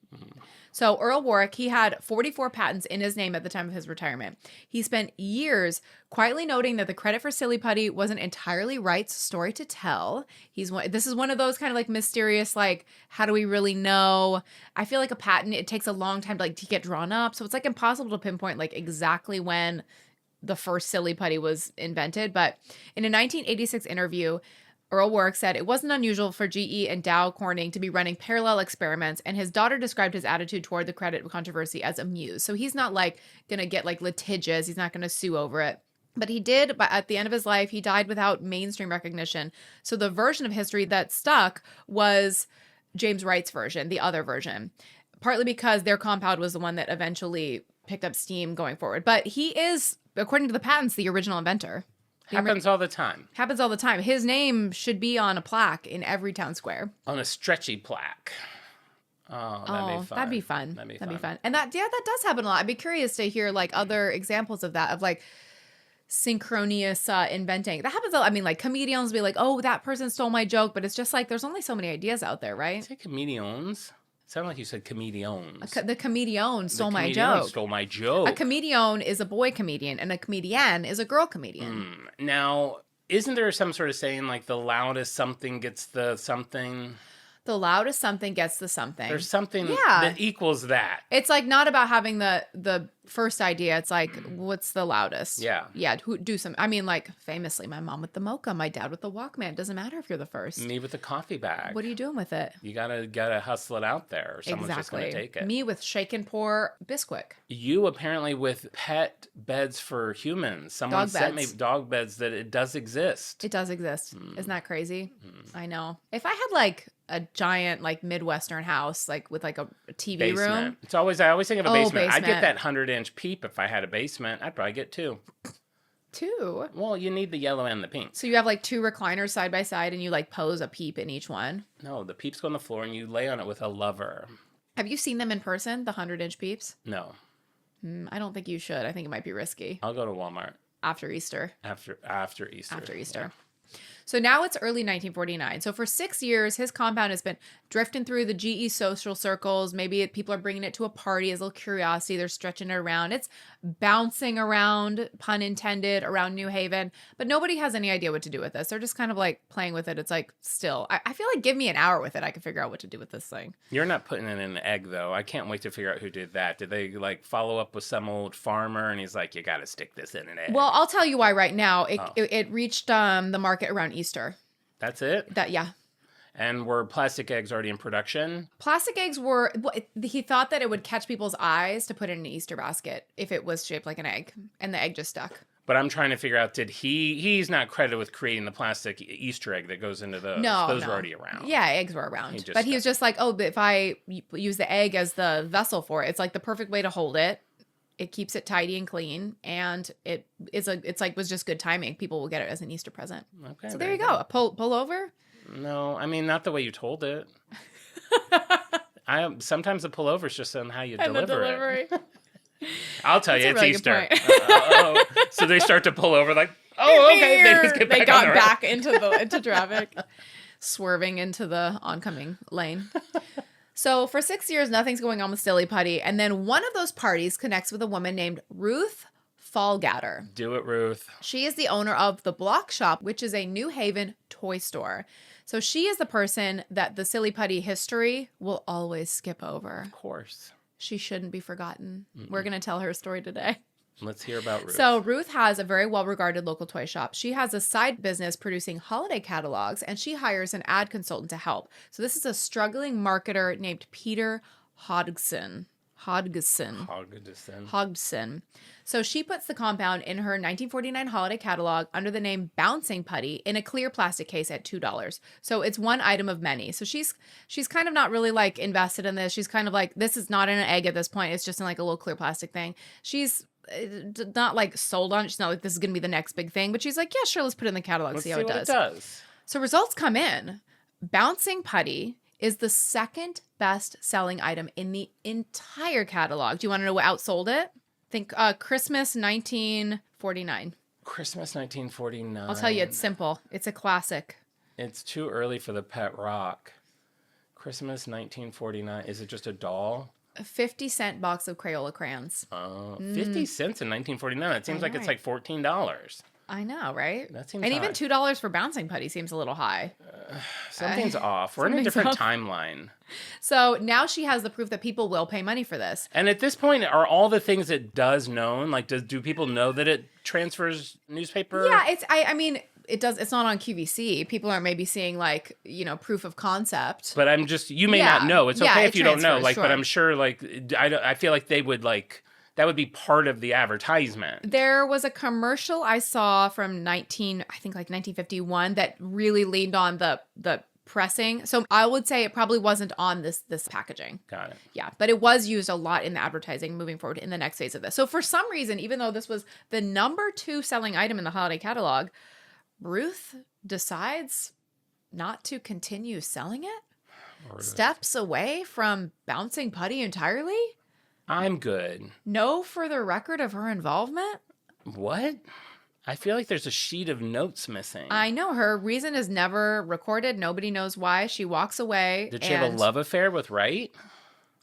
So Earl Warrick, he had 44 patents in his name at the time of his retirement. He spent years quietly noting that the credit for Silly Putty wasn't entirely Wright's story to tell. This is one of those kind of like mysterious, like, how do we really know? I feel like a patent, it takes a long time to get drawn up. So it's like impossible to pinpoint like exactly when the first Silly Putty was invented. But in a 1986 interview, Earl Warrick said it wasn't unusual for GE and Dow Corning to be running parallel experiments, and his daughter described his attitude toward the credit controversy as amused. So he's not like gonna get like litigious. He's not gonna sue over it. But he did, but at the end of his life, he died without mainstream recognition. So the version of history that stuck was James Wright's version, the other version, partly because their compound was the one that eventually picked up steam going forward. But he is, according to the patents, the original inventor. Happens all the time. Happens all the time. His name should be on a plaque in every town square. On a stretchy plaque. Oh, that'd be fun. That'd be fun. That'd be fun. And that does happen a lot. I'd be curious to hear like other examples of that, of like synchronous inventing. That happens a lot. I mean, like comedians will be like, oh, that person stole my joke, but it's just like there's only so many ideas out there, right? Say comedians. Sound like you said comedians. The comedian stole my comedian joke. Stole my joke. A comedian is a boy comedian, and a comedian is a girl comedian. Now, isn't there some sort of saying like the loudest something gets the something? The loudest something gets the something. There's something that equals that. It's like not about having the first idea. It's like, what's the loudest? Yeah. Yeah. Do some. I mean, like famously, my mom with the mocha, my dad with the Walkman. It doesn't matter if you're the first. Me with the coffee bag. What are you doing with it? You gotta hustle it out there, or someone's just gonna take it. Me with shake and pour Bisquick. You apparently with pet beds for humans. Someone sent me dog beds that it does exist. It does exist. Isn't that crazy? I know. If I had like a giant like Midwestern house, like with like a TV room. I always think of a basement. I'd get basement. that 100-inch peep if I had a basement. I'd probably get two. Two? Well, you need the yellow and the pink. So you have like two recliners side by side and you like pose a peep in each one? No, the peeps go on the floor and you lay on it with a lover. Have you seen them in person, the 100-inch peeps? No. I don't think you should. I think it might be risky. I'll go to Walmart. After Easter. After Easter. After Easter. So now it's early 1949. So for 6 years, his compound has been drifting through the GE social circles. Maybe people are bringing it to a party as a little curiosity. They're stretching it around. It's bouncing around, pun intended, around New Haven. But nobody has any idea what to do with this. They're just kind of like playing with it. It's like still. I feel like give me an hour with it. I can figure out what to do with this thing. You're not putting it in an egg, though. I can't wait to figure out who did that. Did they like follow up with some old farmer and he's like, you got to stick this in an egg? Well, I'll tell you why right now. It reached the market around Easter. That's it? Yeah. And were plastic eggs already in production? Plastic eggs were, he thought that it would catch people's eyes to put in an Easter basket if it was shaped like an egg, and the egg just stuck. But I'm trying to figure out, he's not credited with creating the plastic Easter egg that goes into those. No, those were already around. Yeah, eggs were around. But he was just like, but if I use the egg as the vessel for it, it's like the perfect way to hold it. It keeps it tidy and clean, and was just good timing. People will get it as an Easter present. Okay. So there you go. A pull over? No, I mean not the way you told it. Sometimes the pullover is just on how you deliver it. I'll tell you, it's really Easter. So they start to pull over like, okay. They just get back got on the back into traffic, swerving into the oncoming lane. So for 6 years, nothing's going on with Silly Putty. And then one of those parties connects with a woman named Ruth Fallgatter. Do it, Ruth. She is the owner of The Block Shop, which is a New Haven toy store. So she is the person that the Silly Putty history will always skip over. Of course. She shouldn't be forgotten. We're going to tell her story today. Let's hear about Ruth. So Ruth has a very well-regarded local toy shop. She has a side business producing holiday catalogs, and she hires an ad consultant to help. So this is a struggling marketer named Peter Hodgson. So she puts the compound in her 1949 holiday catalog under the name Bouncing Putty in a clear plastic case at $2. So it's one item of many. So she's kind of not really like invested in this. She's kind of like, this is not in an egg at this point. It's just in like a little clear plastic thing. She's not like sold on it. She's not like this is going to be the next big thing, but she's like, yeah, sure, let's put it in the catalog, see how it does. So results come in. Bouncing Putty is the second best selling item in the entire catalog. Do you want to know what outsold it? Think Christmas 1949. Christmas 1949. I'll tell you, it's simple. It's a classic. It's too early for the pet rock. Christmas 1949. Is it just a doll? A 50-cent box of Crayola crayons. 50 cents in 1949. That seems like it's like $14. I know, right? That seems and high. even $2 for bouncing putty seems a little high. Something's off. We're in a different timeline. So now she has the proof that people will pay money for this. And at this point, are all the things it does known? Like, do people know that it transfers newspaper? Yeah, I mean, it does. It's not on QVC. People aren't maybe seeing like, proof of concept. But you may not know. It's okay if you don't know. Like, sure. But I'm sure, like, I feel like they would like. That would be part of the advertisement. There was a commercial I saw from 1951 that really leaned on the pressing. So I would say it probably wasn't on this packaging. Got it. Yeah, but it was used a lot in the advertising moving forward in the next phase of this. So for some reason, even though this was the number 2 selling item in the holiday catalog, Ruth decides not to continue selling it. Steps away from bouncing putty entirely. I'm good. No further record of her involvement? What? I feel like there's a sheet of notes missing. I know. Her reason is never recorded. Nobody knows why. She walks away. Did she have a love affair with Wright?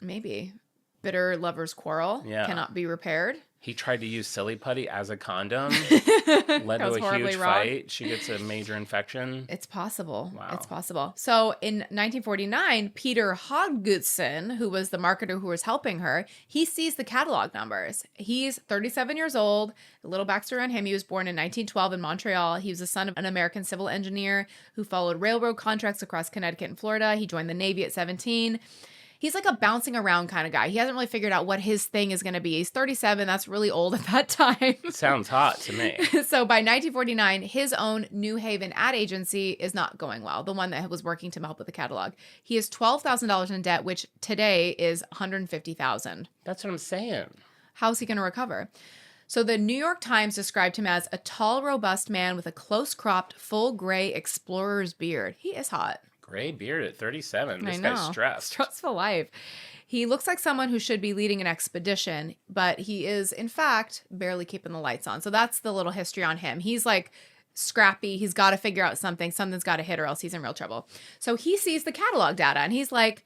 Maybe. Bitter lovers quarrel. Yeah. Cannot be repaired. He tried to use Silly Putty as a condom. Led to a huge fight. She gets a major infection. It's possible. Wow. It's possible. So in 1949, Peter Hodgson, who was the marketer who was helping her, he sees the catalog numbers. He's 37 years old. A little backstory on him. He was born in 1912 in Montreal. He was the son of an American civil engineer who followed railroad contracts across Connecticut and Florida. He joined the Navy at 17. He's like a bouncing around kind of guy. He hasn't really figured out what his thing is going to be. He's 37. That's really old at that time. Sounds hot to me. So by 1949, his own New Haven ad agency is not going well, the one that was working to help with the catalog. He has $12,000 in debt, which today is $150,000. That's what I'm saying. How's he going to recover? So the New York Times described him as a tall, robust man with a close-cropped, full gray explorer's beard. He is hot. Gray beard at 37. This I know. guy's stressed. Stressful life. He looks like someone who should be leading an expedition, but he is, in fact, barely keeping the lights on. So that's the little history on him. He's like scrappy. He's got to figure out something. Something's got to hit or else he's in real trouble. So he sees the catalog data and he's like,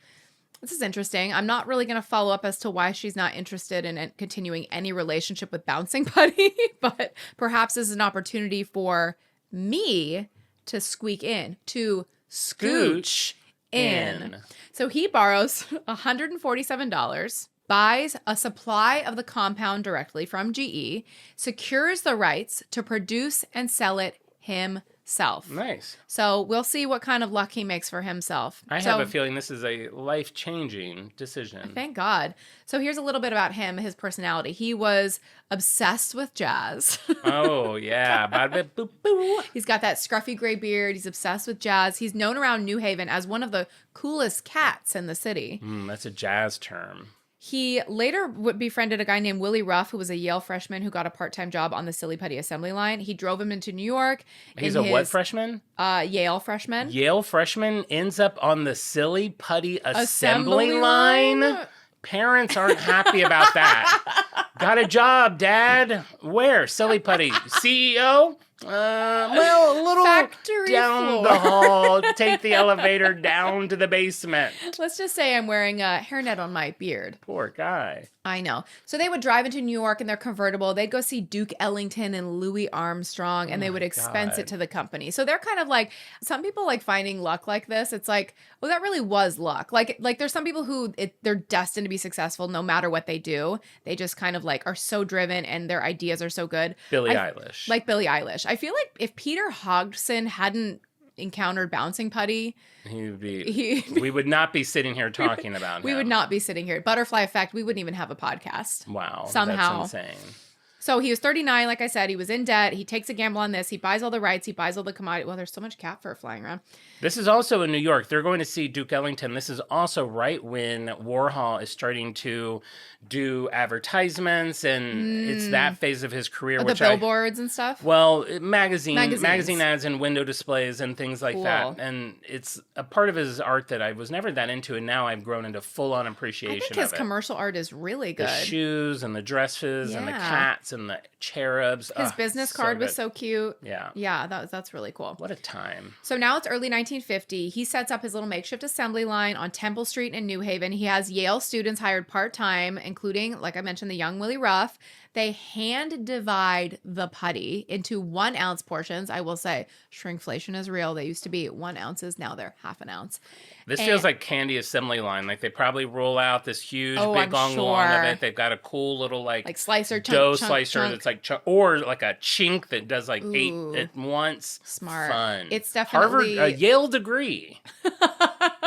this is interesting. I'm not really going to follow up as to why she's not interested in continuing any relationship with Bouncing Putty, but perhaps this is an opportunity for me to squeak in, to scooch in. So he borrows $147, buys a supply of the compound directly from GE, secures the rights to produce and sell it himself. Nice. So we'll see what kind of luck he makes for himself. I have a feeling this is a life-changing decision. Thank God. So here's a little bit about him, his personality. He was obsessed with jazz. Oh, yeah. Bada boop boo. He's got that scruffy gray beard. He's obsessed with jazz. He's known around New Haven as one of the coolest cats in the city. That's a jazz term. He later befriended a guy named Willie Ruff, who was a Yale freshman who got a part-time job on the Silly Putty assembly line. He drove him into New York. He's what freshman? Yale freshman. Yale freshman ends up on the Silly Putty assembly line? Parents aren't happy about that. Got a job, Dad. Where? Silly Putty. CEO? Well, a little Factory down floor. the hall. Take the elevator down to the basement. Let's just say I'm wearing a hairnet on my beard. Poor guy. I know. So they would drive into New York in their convertible. They'd go see Duke Ellington and Louis Armstrong, and they would expense it to the company. So they're kind of like, some people like finding luck like this. It's like, well, that really was luck. Like there's some people who they're destined to be successful no matter what they do. They just kind of like are so driven and their ideas are so good. Billie Eilish. Like Billie Eilish. I feel like if Peter Hodgson hadn't encountered Bouncing Putty, we would not be sitting here talking about him. We would not be sitting here. Butterfly Effect, we wouldn't even have a podcast. Wow. Somehow. That's insane. So he was 39, like I said. He was in debt. He takes a gamble on this. He buys all the rights. He buys all the commodity. Well, there's so much cat fur flying around. This is also in New York. They're going to see Duke Ellington. This is also right when Warhol is starting to do advertisements, and it's that phase of his career. The billboards and stuff? Well, magazine ads and window displays and things like that. And it's a part of his art that I was never that into, and now I've grown into full-on appreciation of it. I think his commercial art is really good. The shoes and the dresses and the cats and the cherubs. His business card was good. so cute. Yeah. Yeah, that's really cool. What a time. So now it's early 1950. He sets up his little makeshift assembly line on Temple Street in New Haven. He has Yale students hired part-time, including, like I mentioned, the young Willie Ruff. They hand divide the putty into 1 ounce portions. I will say shrinkflation is real. They used to be 1 ounces. Now they're half an ounce. This feels like candy assembly line. Like they probably roll out this huge, Oh, big, I'm long lawn of sure. it. They've got a cool little Like slicer, dough chunk, slicer chunk. that's like or like a chink that does like Ooh. 8 at once. Smart. Fun. It's definitely- Harvard, Yale degree.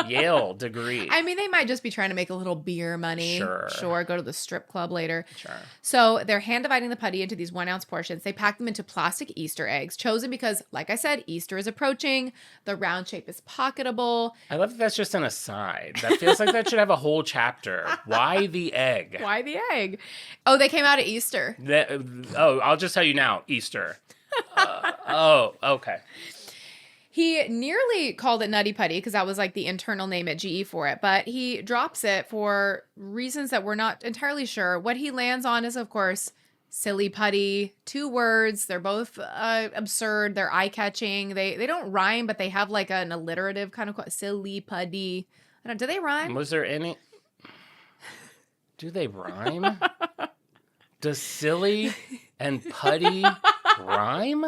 Yale degree. I mean, they might just be trying to make a little beer money. Sure. Go to the strip club later. Sure. So they're hand dividing the putty into these 1 ounce portions. They pack them into plastic Easter eggs, chosen because, like I said, Easter is approaching. The round shape is pocketable. I love that that's just an aside. That feels like that should have a whole chapter. Why the egg? Why the egg? Oh, they came out at Easter. I'll just tell you now, Easter. Okay. He nearly called it Nutty Putty because that was like the internal name at GE for it, but he drops it for reasons that we're not entirely sure. What he lands on is, of course, Silly Putty. 2 words. They're both absurd. They're eye-catching. They don't rhyme, but they have like an alliterative kind of Silly Putty. I don't. Do they rhyme? Was there any? Do they rhyme? Does silly and putty rhyme?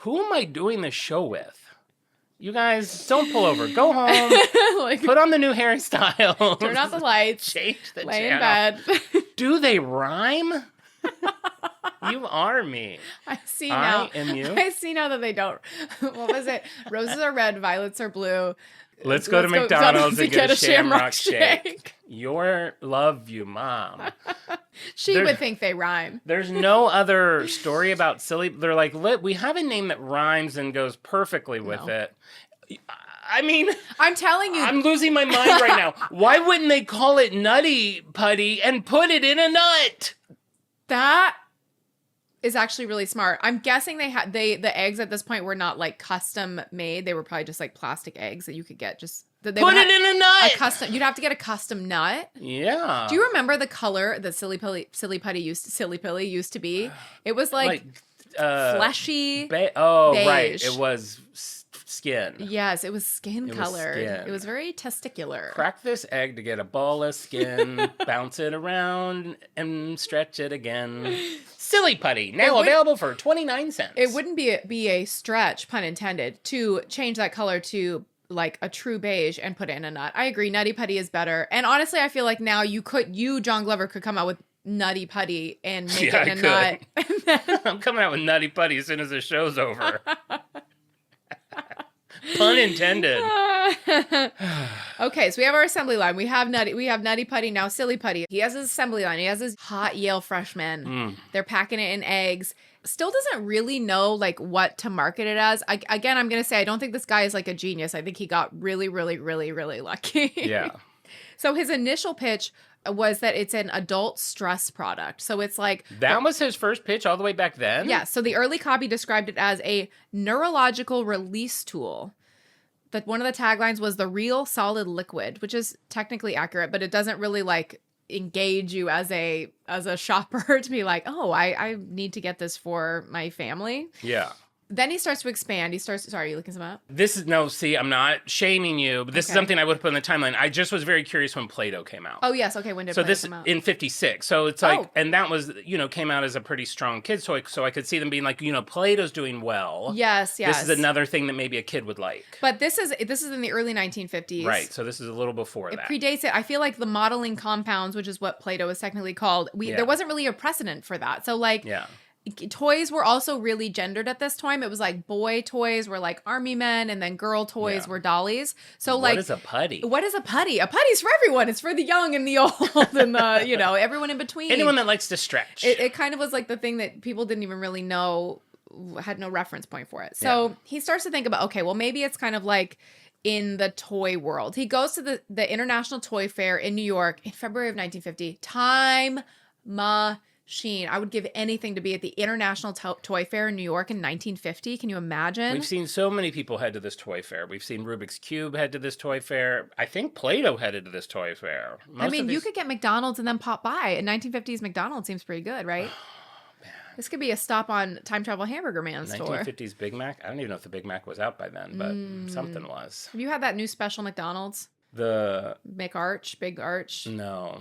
Who am I doing this show with? You guys, don't pull over. Go home. Like, Put on the new hairstyle. turn off the lights. Change the Lay in channel. bed. Do they rhyme? You are me. I see now. I am you. I see now that they don't. What was it? Roses are red, violets are blue. Let's go to McDonald's and get a Shamrock Shake. Shake. Love you, Mom. She There- would think they rhyme. There's no other story about silly. They're like, we have a name that rhymes and goes perfectly with No. it. I mean, I'm telling you. I'm losing my mind right now. Why wouldn't they call it Nutty Putty and put it in a nut? That is actually really smart. I'm guessing the eggs at this point were not like custom made. They were probably just like plastic eggs that you could get just that they Put would it have in a nut. a custom. You'd have to get a custom nut. Yeah. Do you remember the color that Silly Putty used to be? It was like fleshy. Right. beige. It was skin. Yes, it was skin It was color. skin. It was very testicular. Crack this egg to get a ball of skin, bounce it around, and stretch it again. Silly Putty, now available for 29 cents. It wouldn't be a stretch, pun intended, to change that color to like a true beige and put it in a nut. I agree. Nutty Putty is better. And honestly, I feel like now John Glover, could come out with Nutty Putty and make it in a nut. And then, I'm coming out with Nutty Putty as soon as the show's over. Pun intended. Okay, so we have our assembly line. We have Nutty Putty, now Silly Putty. He has his assembly line. He has his hot Yale freshmen. They're packing it in eggs. Still doesn't really know like what to market it as. Again, I'm going to say I don't think this guy is like a genius. I think he got really, really, really, really lucky. Yeah. So his initial pitch was that it's an adult stress product. So it's like That was his first pitch all the way back then? yeah, so the early copy described it as a neurological release tool. That one of the taglines was the real solid liquid, which is technically accurate, but it doesn't really like engage you as a shopper to be like, oh, I need to get this for my family. Yeah. Then he starts to expand. Sorry, are you looking some up? I'm not shaming you, but this is Okay. something I would put in the timeline. I just was very curious when Play-Doh came out. Oh, yes. Okay, when did So Play-Doh this come out? in 56. So it's like, Oh. and that was, came out as a pretty strong kid. So I could see them being like, Play-Doh's doing well. Yes. This is another thing that maybe a kid would like. But this is in the early 1950s. Right. So this is a little before It that. predates it. I feel like the modeling compounds, which is what Play-Doh is technically called, there wasn't really a precedent for that. So like Yeah. toys were also really gendered at this time. It was like boy toys were like army men and then girl toys Yeah. were dollies. So What like is a putty? what is a putty? A putty's for everyone. It's for the young and the old and the, everyone in between. Anyone that likes to stretch. It kind of was like the thing that people didn't even really know, had no reference point for it. So he starts to think about, okay, well, maybe it's kind of like in the toy world. He goes to the International Toy Fair in New York in February of 1950. Time machine. I would give anything to be at the International Toy Fair in New York in 1950. Can you imagine? We've seen so many people head to this toy fair. We've seen Rubik's Cube head to this toy fair. I think Play-Doh headed to this toy fair. I mean, you could get McDonald's and then pop by. In 1950s, McDonald's seems pretty good, right? This could be a stop on Time Travel Hamburger Man store. 1950s Big Mac? I don't even know if the Big Mac was out by then, but something was. Have you had that new special McDonald's? The Big Arch? No.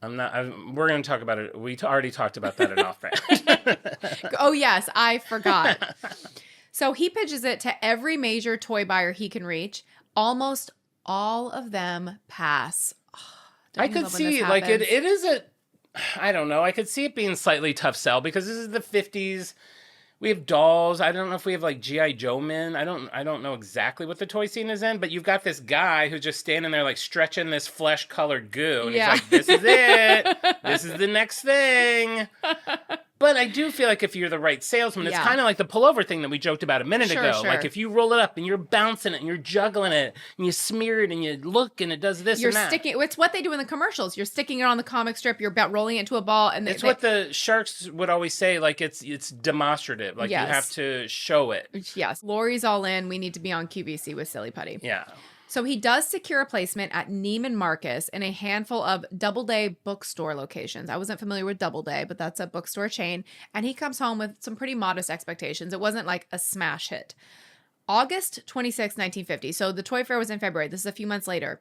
I'm not. We're going to talk about it. We already talked about that in off-brand. Oh, yes. I forgot. So he pitches it to every major toy buyer he can reach. Almost all of them pass. I could see, like, it is a, I don't know. I could see it being a slightly tough sell because this is the 50s. We have dolls. I don't know if we have like G.I. Joe men. I don't know exactly what the toy scene is in, but you've got this guy who's just standing there like stretching this flesh-colored goo. And he's like, this is it. This is the next thing. But I do feel like if you're the right salesman, it's kind of like the pullover thing that we joked about a minute ago. Sure. Like if you roll it up and you're bouncing it and you're juggling it and you smear it and you look and it does this and that. It's what they do in the commercials. You're sticking it on the comic strip. You're rolling it into a ball. And it's what the sharks would always say. Like it's demonstrative. Like you have to show it. Yes. Lori's all in. We need to be on QVC with Silly Putty. Yeah. So he does secure a placement at Neiman Marcus in a handful of Doubleday bookstore locations. I wasn't familiar with Doubleday, but that's a bookstore chain. And he comes home with some pretty modest expectations. It wasn't like a smash hit. August 26, 1950. So the toy fair was in February. This is a few months later.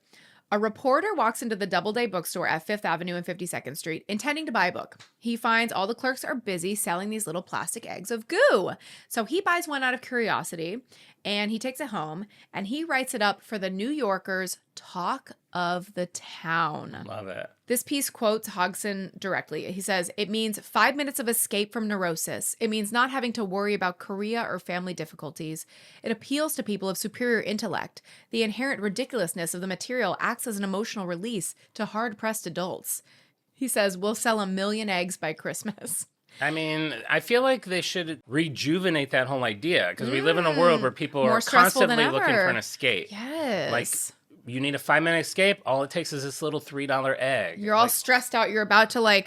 A reporter walks into the Doubleday bookstore at 5th Avenue and 52nd Street, intending to buy a book. He finds all the clerks are busy selling these little plastic eggs of goo. So he buys one out of curiosity, and he takes it home, and he writes it up for the New Yorker's Talk of the Town. Love it. This piece quotes Hodgson directly. He says, it means 5 minutes of escape from neurosis. It means not having to worry about career or family difficulties. It appeals to people of superior intellect. The inherent ridiculousness of the material acts as an emotional release to hard-pressed adults. He says, we'll sell 1 million eggs by Christmas. I mean, I feel like they should rejuvenate that whole idea because we live in a world where people are constantly looking for an escape. Yes. Like, you need a 5-minute escape. All it takes is this little $3 egg. You're all stressed out. You're about to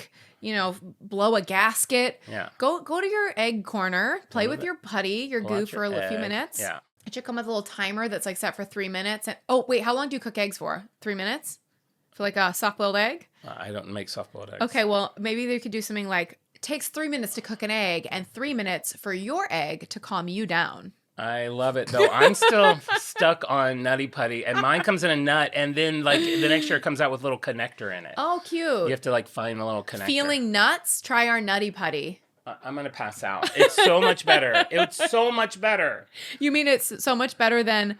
blow a gasket. Yeah. Go to your egg corner. Play with your putty, your goo for a few minutes. Yeah. It should come with a little timer that's like set for 3 minutes. And oh wait, how long do you cook eggs for? 3 minutes? For like a soft-boiled egg? I don't make soft-boiled eggs. Okay, well maybe they could do something like it takes 3 minutes to cook an egg and 3 minutes for your egg to calm you down. I love it, though. I'm still stuck on Nutty Putty, and mine comes in a nut, and then, like, the next year it comes out with a little connector in it. Oh, cute. You have to, like, find a little connector. Feeling nuts? Try our Nutty Putty. I'm going to pass out. It's so much better. It's so much better. You mean it's so much better than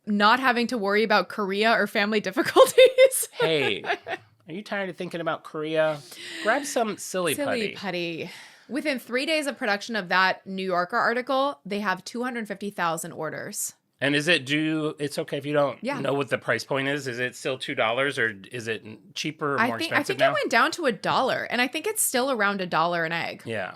not having to worry about Korea or family difficulties? Hey, are you tired of thinking about Korea? Grab some Silly Putty. Within 3 days of production of that New Yorker article, they have 250,000 orders. And is it it's okay if you don't know what the price point is? Is it still $2 or is it cheaper or more expensive now? I think it went down to $1, and I think it's still around $1 an egg. Yeah.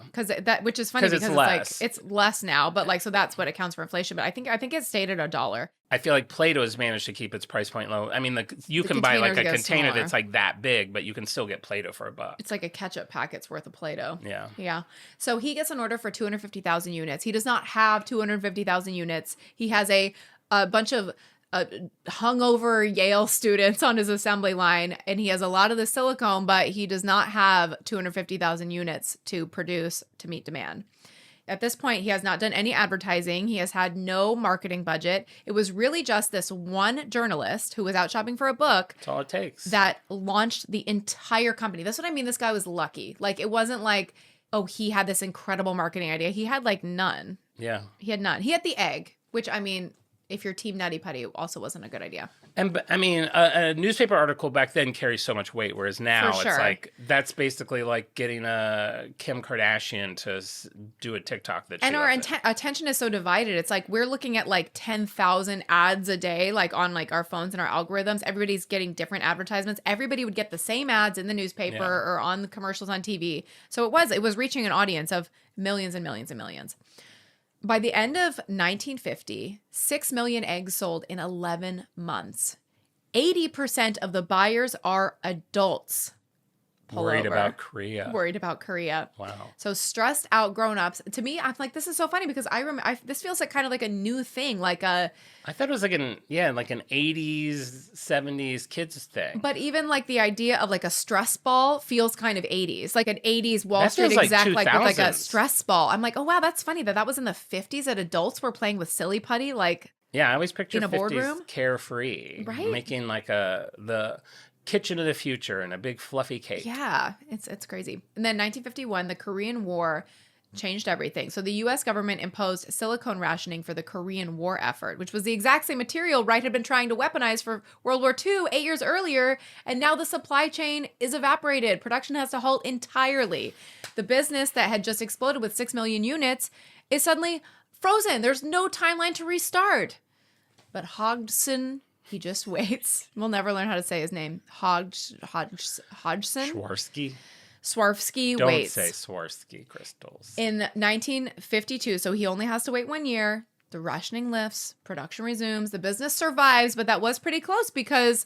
Which is funny because it's less. It's less now, but so that's what accounts for inflation. But I think it stayed at $1. I feel like Play-Doh has managed to keep its price point low. I mean, you can buy like a container that's like that big, but you can still get Play-Doh for $1. It's like a ketchup packet's worth of Play-Doh. Yeah. Yeah. So he gets an order for 250,000 units. He does not have 250,000 units. He has a bunch of hungover Yale students on his assembly line, and he has a lot of the silicone, but he does not have 250,000 units to produce to meet demand. At this point, he has not done any advertising. He has had no marketing budget. It was really just this one journalist who was out shopping for a book. That's all it takes. That launched the entire company. That's what I mean. This guy was lucky. Like, it wasn't like, oh, he had this incredible marketing idea. He had like none. Yeah. He had none. He had the egg, which, I mean, if you're Team Nutty Putty, also wasn't a good idea. And I mean, a newspaper article back then carries so much weight, whereas now it's like that's basically like getting a Kim Kardashian to do a TikTok that. And our attention is so divided. It's like we're looking at like 10,000 ads a day, like on like our phones and our algorithms. Everybody's getting different advertisements. Everybody would get the same ads in the newspaper or on the commercials on TV. So it was reaching an audience of millions and millions and millions. By the end of 1950, 6 million eggs sold in 11 months. 80% of the buyers are adults. pull Worried over. about Korea. Worried about Korea. Wow. So stressed out grown-ups. To me, I'm like, this is so funny because this feels like kind of like a new thing, like a. I thought it was like an 80s, 70s kids thing. But even like the idea of like a stress ball feels kind of 80s, like an 80s Wall That Street feels like exec, like with like a 2000s. stress ball. I'm like, oh wow, that's funny that was in the 50s that adults were playing with Silly Putty, like. Yeah, I always picture In a 50s boardroom? carefree. Right. Making like the kitchen of the future and a big fluffy cake. Yeah, it's crazy. And then 1951, the Korean War changed everything. So the U.S. government imposed silicone rationing for the Korean War effort, which was the exact same material Wright had been trying to weaponize for World War II 8 years earlier. And now the supply chain is evaporated. Production has to halt entirely. The business that had just exploded with 6 million units is suddenly frozen. There's no timeline to restart. But Hodgson, he just waits. We'll never learn how to say his name. Hodgson? Swarovski. Swarovski Don't waits. say Swarovski crystals. In 1952, so he only has to wait 1 year. The rationing lifts, production resumes, the business survives, but that was pretty close because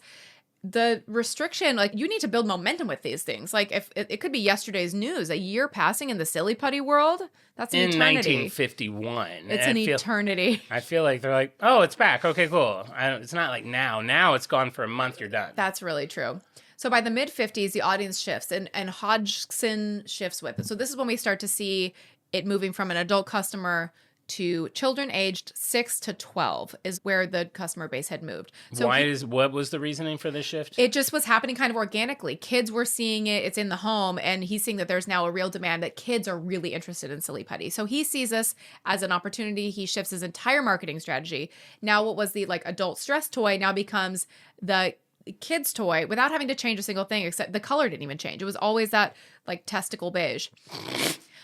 the restriction, like you need to build momentum with these things. Like if it could be yesterday's news, a year passing in the Silly Putty world, that's an in eternity. 1951. It's an eternity. I feel like they're like, oh, it's back. Okay, cool. It's not like now. Now it's gone for a month. You're done. That's really true. So by the mid-50s, the audience shifts and Hodgson shifts with it. So this is when we start to see it moving from an adult customer to children aged 6 to 12 is where the customer base had moved. So what was the reasoning for this shift? it just was happening kind of organically. Kids were seeing it. It's in the home. And he's seeing that there's now a real demand that kids are really interested in Silly Putty. So he sees this as an opportunity. He shifts his entire marketing strategy. Now what was the like adult stress toy now becomes the kids toy without having to change a single thing, except the color didn't even change. It was always that like testicle beige.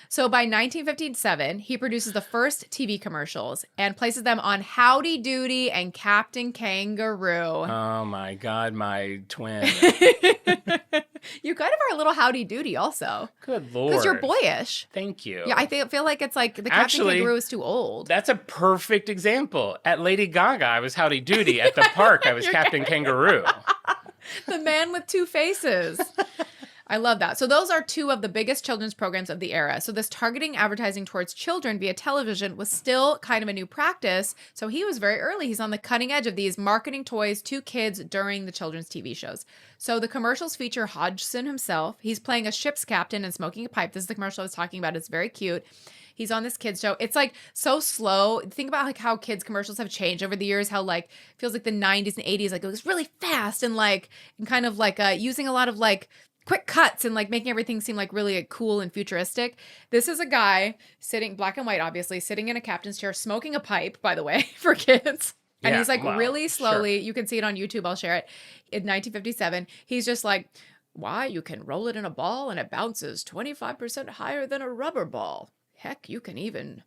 So by 1957, he produces the first TV commercials and places them on Howdy Doody and Captain Kangaroo. Oh my God, my twin. You kind of are a little Howdy Doody also. Good Lord. Because you're boyish. Thank you. Yeah, I feel like it's like the Captain Actually, Kangaroo is too old. That's a perfect example. At Lady Gaga, I was Howdy Doody. At the park, I was Captain Kangaroo. The man with two faces. I love that. So those are two of the biggest children's programs of the era. So this targeting advertising towards children via television was still kind of a new practice. So he was very early. He's on the cutting edge of these marketing toys to kids during the children's TV shows. So the commercials feature Hodgson himself. He's playing a ship's captain and smoking a pipe. This is the commercial I was talking about. It's very cute. He's on this kids show. It's like so slow. Think about like how kids commercials have changed over the years, how like feels like the 90s and 80s, like it was really fast and like and kind of like using a lot of like quick cuts and like making everything seem like really cool and futuristic. This is a guy sitting, black and white, obviously, sitting in a captain's chair, smoking a pipe, by the way, for kids. And Yeah, he's like wow, really slowly, sure. You can see it on YouTube, I'll share it. In 1957, he's just like, why, you can roll it in a ball and it bounces 25% higher than a rubber ball. Heck, you can even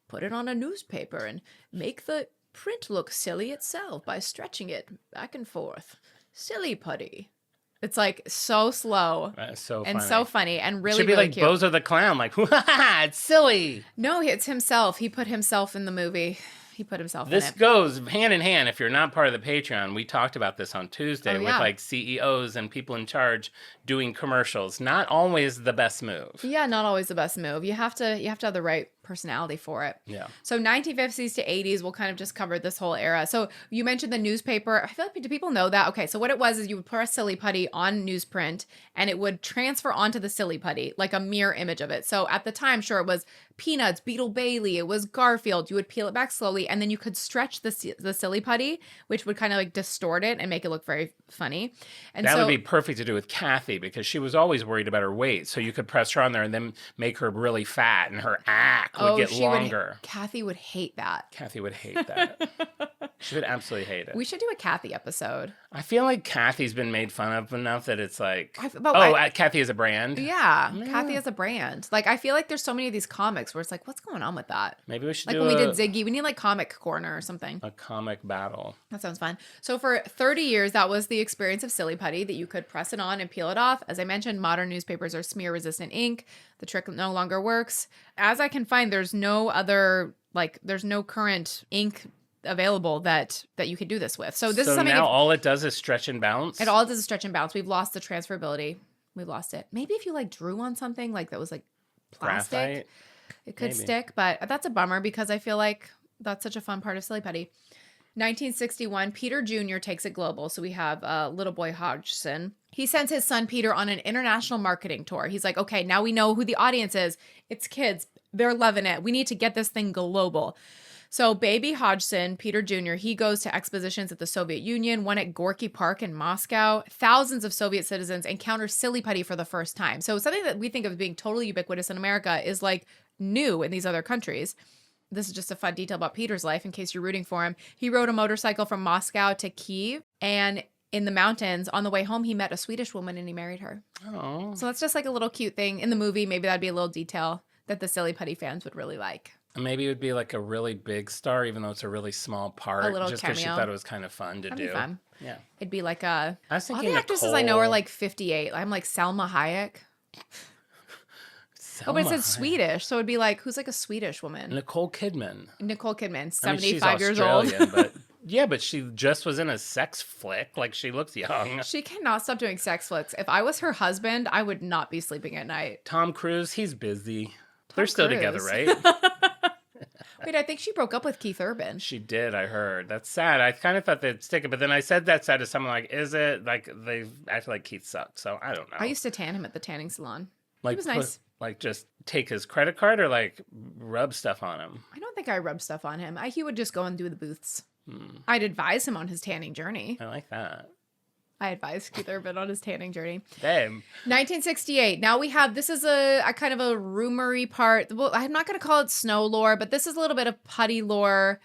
put it on a newspaper and make the print look silly itself by stretching it back and forth. Silly Putty. It's like so slow That's so and funny. so funny and really, Should be really like cute. Bozo the Clown, like, it's silly. No, it's himself. He put himself in the movie. He put himself This in it. goes hand in hand. If you're not part of the Patreon, we talked about this on Tuesday Oh, with yeah. like CEOs and people in charge doing commercials. Not always the best move. Yeah, not always the best move. You have to have the right personality for it. Yeah. So 1950s to 80s, we'll kind of just cover this whole era. So you mentioned the newspaper. I feel like, do people know that? Okay, so what it was is you would press Silly Putty on newsprint and it would transfer onto the Silly Putty, like a mirror image of it. So at the time, sure, it was Peanuts, Beetle Bailey, it was Garfield. You would peel it back slowly and then you could stretch the Silly Putty, which would kind of like distort it and make it look very funny. And That so, would be perfect to do with Kathy because she was always worried about her weight. So you could press her on there and then make her really fat and her act would get longer. Kathy would hate that. Kathy would hate that. She would absolutely hate it. We should do a Kathy episode. I feel like Kathy's been made fun of enough that it's like, but Kathy is a brand. Yeah, Kathy as a brand. Like, I feel like there's so many of these comics where it's like, what's going on with that? Maybe we should Like do when we did Ziggy, we need like Comic Corner or something. a comic battle. That sounds fun. So for 30 years, that was the experience of Silly Putty, that you could press it on and peel it off. As I mentioned, modern newspapers are smear-resistant ink. The trick no longer works. As I can find, there's no other, like, there's no current ink available that you could do this with. So this is something now all it does is stretch and bounce. it all does is stretch and bounce. We've lost the transferability. We lost it. Maybe if you like drew on something like that was like plastic, Graphite. it could Maybe. stick. But that's a bummer because I feel like that's such a fun part of Silly Putty. 1961, Peter Jr. takes it global. So we have little boy Hodgson. He sends his son Peter on an international marketing tour. He's like, okay, now we know who the audience is. It's kids. They're loving it. We need to get this thing global. So baby Hodgson, Peter Jr., he goes to expositions at the Soviet Union, one at Gorky Park in Moscow. Thousands of Soviet citizens encounter Silly Putty for the first time. So something that we think of as being totally ubiquitous in America is like new in these other countries. This is just a fun detail about Peter's life in case you're rooting for him. He rode a motorcycle from Moscow to Kyiv, and in the mountains on the way home, he met a Swedish woman and he married her. Oh. So that's just like a little cute thing in the movie. Maybe that'd be a little detail that the Silly Putty fans would really like. Maybe it would be like a really big star, even though it's a really small part. A little just because she cameo. thought it was kind of fun to That'd do. be fun. Yeah. It'd be like a... I was All thinking the actresses I know are Nicole. like 58. I'm like Salma Hayek. Oh, but it Selma said Hayek. Swedish. So it'd be like, who's like a Swedish woman? Nicole Kidman. Nicole Kidman, I mean, 75 she's years old. Australian, but yeah, but she just was in a sex flick. Like, she looks young. She cannot stop doing sex flicks. If I was her husband, I would not be sleeping at night. Tom Cruise, he's busy. They're still Cruise. together, right? Wait, I think she broke up with Keith Urban. She did, I heard. That's sad. I kind of thought they'd stick it, but then I said that sad to someone like, is it? Like, I feel like Keith sucked, so I don't know. I used to tan him at the tanning salon. like, He was nice. Like, just take his credit card or, like, rub stuff on him? I don't think I rubbed stuff on him. He would just go and do the booths. Hmm. I'd advise him on his tanning journey. I like that. I advised Keith Urban on his tanning journey. Damn. 1968. Now we have, this is a kind of a rumory part. Well, I'm not going to call it snow lore, but this is a little bit of putty lore.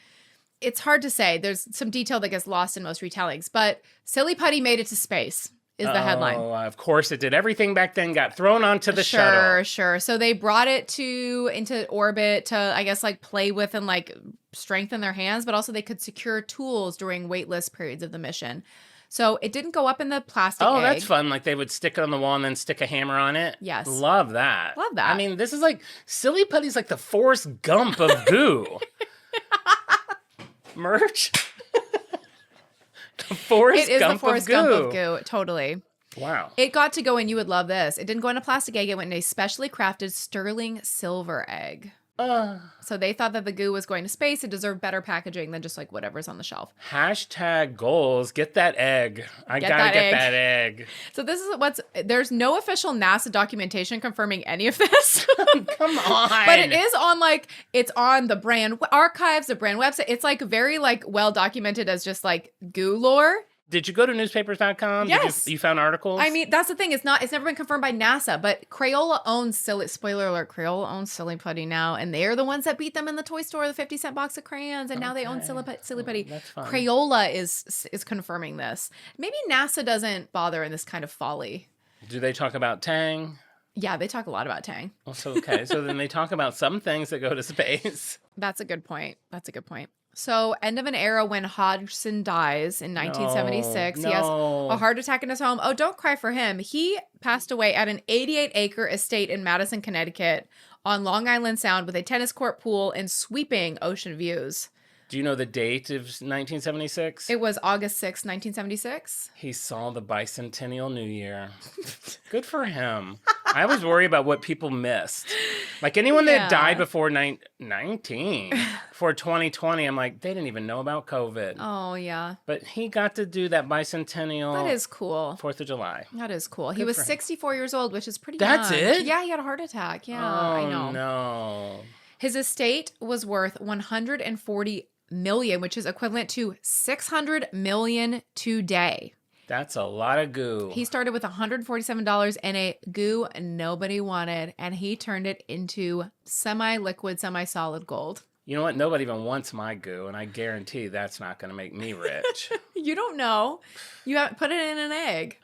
It's hard to say. There's some detail that gets lost in most retellings, but Silly Putty made it to space is the headline. Oh, of course it did. Everything back then got thrown onto the shuttle. Sure. So they brought it into orbit to, I guess, like play with and like strengthen their hands, but also they could secure tools during weightless periods of the mission. So it didn't go up in the plastic Oh, egg. that's fun. Like, they would stick it on the wall and then stick a hammer on it. Yes. Love that. Love that. I mean, this is like, Silly Putty's like the Forrest Gump of goo. Merch? The Forrest It is Gump the Forrest of Gump goo. of goo. Totally. Wow. It got to go in. You would love this. It didn't go in a plastic egg. It went in a specially crafted sterling silver egg. So they thought that the goo was going to space. It deserved better packaging than just like whatever's on the shelf. Hashtag goals. Get that egg. I Get gotta that get egg. that egg. So this is there's no official NASA documentation confirming any of this. Come on. But it is on it's on the brand archives, the brand website. It's like very like well documented as just like goo lore. Did you go to newspapers.com? Yes. You found articles? I mean, that's the thing. It's never been confirmed by NASA, but Crayola owns spoiler alert, Crayola owns Silly Putty now, and they're the ones that beat them in the toy store, the 50-cent box of crayons, and now they own Silly Putty. That's fun. Crayola is confirming this. Maybe NASA doesn't bother in this kind of folly. Do they talk about Tang? Yeah, they talk a lot about Tang. Also, okay. So then they talk about some things that go to space. That's a good point. So, end of an era when Hodgson dies in 1976. He has No. a heart attack in his home. Oh, don't cry for him. He passed away at an 88-acre estate in Madison, Connecticut on Long Island Sound with a tennis court, pool, and sweeping ocean views. Do you know the date of 1976? It was August 6, 1976. He saw the bicentennial New Year. Good for him. I always worry about what people missed. Like, anyone Yeah. that died before 2020, I'm like, they didn't even know about COVID. Oh, yeah. But he got to do that bicentennial That is cool. 4th of July. That is cool. He Good was for him. 64 years old, which is pretty That's young. it? Yeah, he had a heart attack. Yeah, Oh, I know. no. His estate was worth $140 million, which is equivalent to $600 million today. That's a lot of goo. He started with $147 and a goo nobody wanted, and he turned it into semi-liquid, semi-solid gold. You know what? Nobody even wants my goo, and I guarantee that's not going to make me rich. You don't know. You haven't put it in an egg.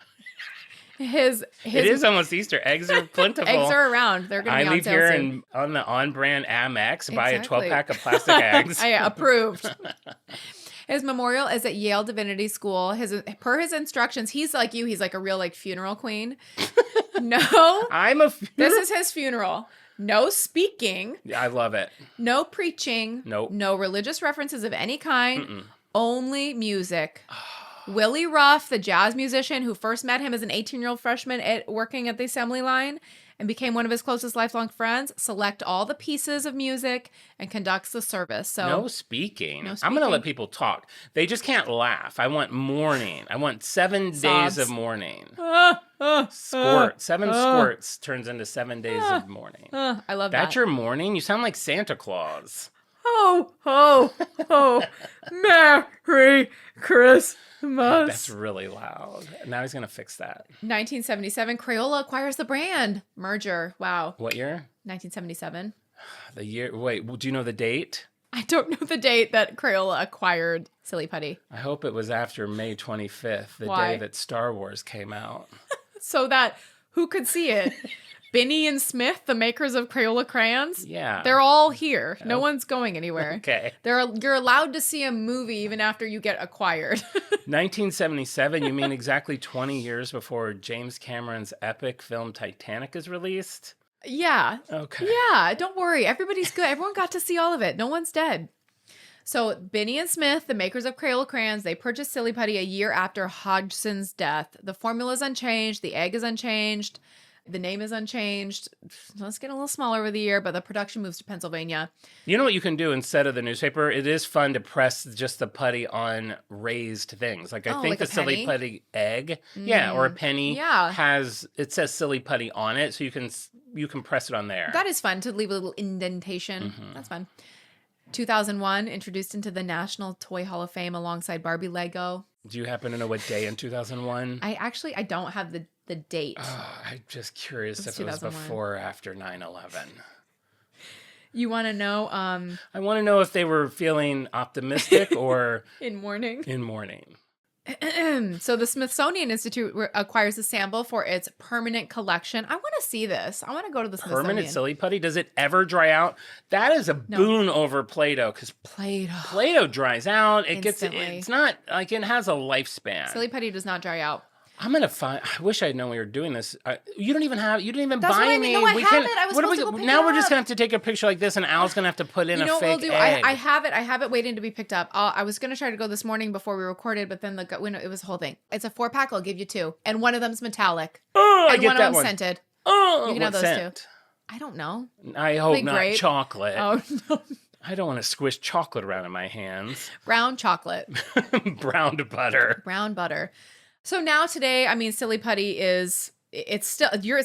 His It is almost Easter. Eggs are plentiful. eggs are around. They're going to I be on leave sale here soon. and on the on-brand Amex, buy a Exactly. 12-pack of plastic eggs. I approved. His memorial is at Yale Divinity School. Per his instructions, he's like you. He's like a real like funeral queen. No, I'm a... this is his funeral. No speaking. I love it. No preaching. Nope. No religious references of any kind. Only music. Willie Ruff, the jazz musician who first met him as an 18-year-old freshman working at the assembly line and became one of his closest lifelong friends, select all the pieces of music and conducts the service. So No speaking. No I'm going to speaking. let people talk. They just can't laugh. I want mourning. I want 7 days Sobs. of mourning. Squirt. 7 squirts turns into 7 days of mourning. I love That's that. your mourning? You sound like Santa Claus. Oh, oh, oh. Merry Christmas. That's really loud. Now he's going to fix that. 1977, Crayola acquires the brand. Merger. Wow. What year? 1977. The year. Wait, do you know the date? I don't know the date that Crayola acquired Silly Putty. I hope it was after May 25th, the Why? day that Star Wars came out. So that who could see it? Binney and Smith, the makers of Crayola crayons. Yeah. They're all here. No one's going anywhere. Okay. You're allowed to see a movie even after you get acquired. 1977, you mean exactly 20 years before James Cameron's epic film Titanic is released? Yeah. Okay. Yeah, don't worry. Everybody's good. Everyone got to see all of it. No one's dead. So Binney and Smith, the makers of Crayola crayons, they purchased Silly Putty a year after Hodgson's death. The formula is unchanged. The egg is unchanged. The name is unchanged. Let's get a little smaller over the year, but the production moves to Pennsylvania. You know what you can do instead of the newspaper? It is fun to press just the putty on raised things. Like I think like the a Silly penny? Putty egg, yeah, or a penny, Yeah. it says Silly Putty on it, so you can press it on there. That is fun to leave a little indentation. That's fun. 2001, introduced into the National Toy Hall of Fame alongside Barbie Lego. Do you happen to know what day in 2001? I don't have the date. I'm just curious It's if it was 2001. before or after 9/11. You want to know I want to know if they were feeling optimistic or in mourning? in mourning. So the Smithsonian Institute acquires a sample for its permanent collection. I want to see this. I want to go to the Smithsonian. Permanent Silly Putty? Does it ever dry out? That is a boon over Play-Doh because Play-Doh. Play-Doh dries out. Instantly. It's not like it has a lifespan. Silly Putty does not dry out. I'm gonna find. I wish I'd known we were doing this. You didn't even That's buy what I me. mean. No, I we have can, it. I was what are supposed to go pick now it we're just up. gonna have to take a picture like this, and Al's gonna have to put in You know a what we'll fake do? egg. I have it. I have it waiting to be picked up. I was going to try to go this morning before we recorded, but then it was a whole thing. It's a 4-pack. I'll give you 2. And one of them's metallic. Oh, I And get one that of them's one. scented. Oh, You can have what those scent? two. I don't know. I hope Big not grape. chocolate. Oh, no. I don't want to squish chocolate around in my hands. Brown chocolate. Browned butter. Brown butter. So now today, I mean, Silly Putty is... It's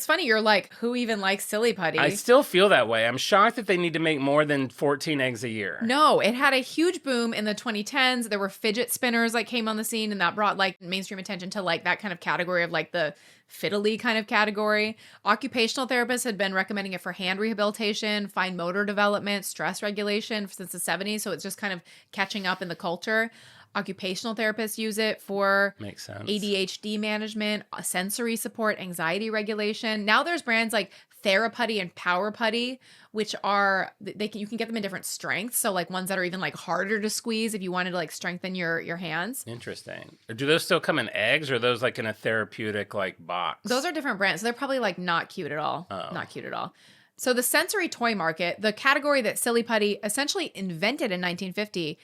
funny. You're like, who even likes Silly Putty? I still feel that way. I'm shocked that they need to make more than 14 eggs a year. No, it had a huge boom in the 2010s. There were fidget spinners like came on the scene, and that brought like mainstream attention to like that kind of category of like the fiddly kind of category. Occupational therapists had been recommending it for hand rehabilitation, fine motor development, stress regulation since the 70s. So it's just kind of catching up in the culture. Occupational therapists use it for Makes sense. ADHD management, sensory support, anxiety regulation. Now there's brands like Theraputty and Power Putty, which are you can get them in different strengths. So like ones that are even like harder to squeeze if you wanted to like strengthen your hands. Interesting. Do those still come in eggs, or are those like in a therapeutic like box? Those are different brands. So they're probably like not cute at all. Oh. Not cute at all. So the sensory toy market, the category that Silly Putty essentially invented in 1950,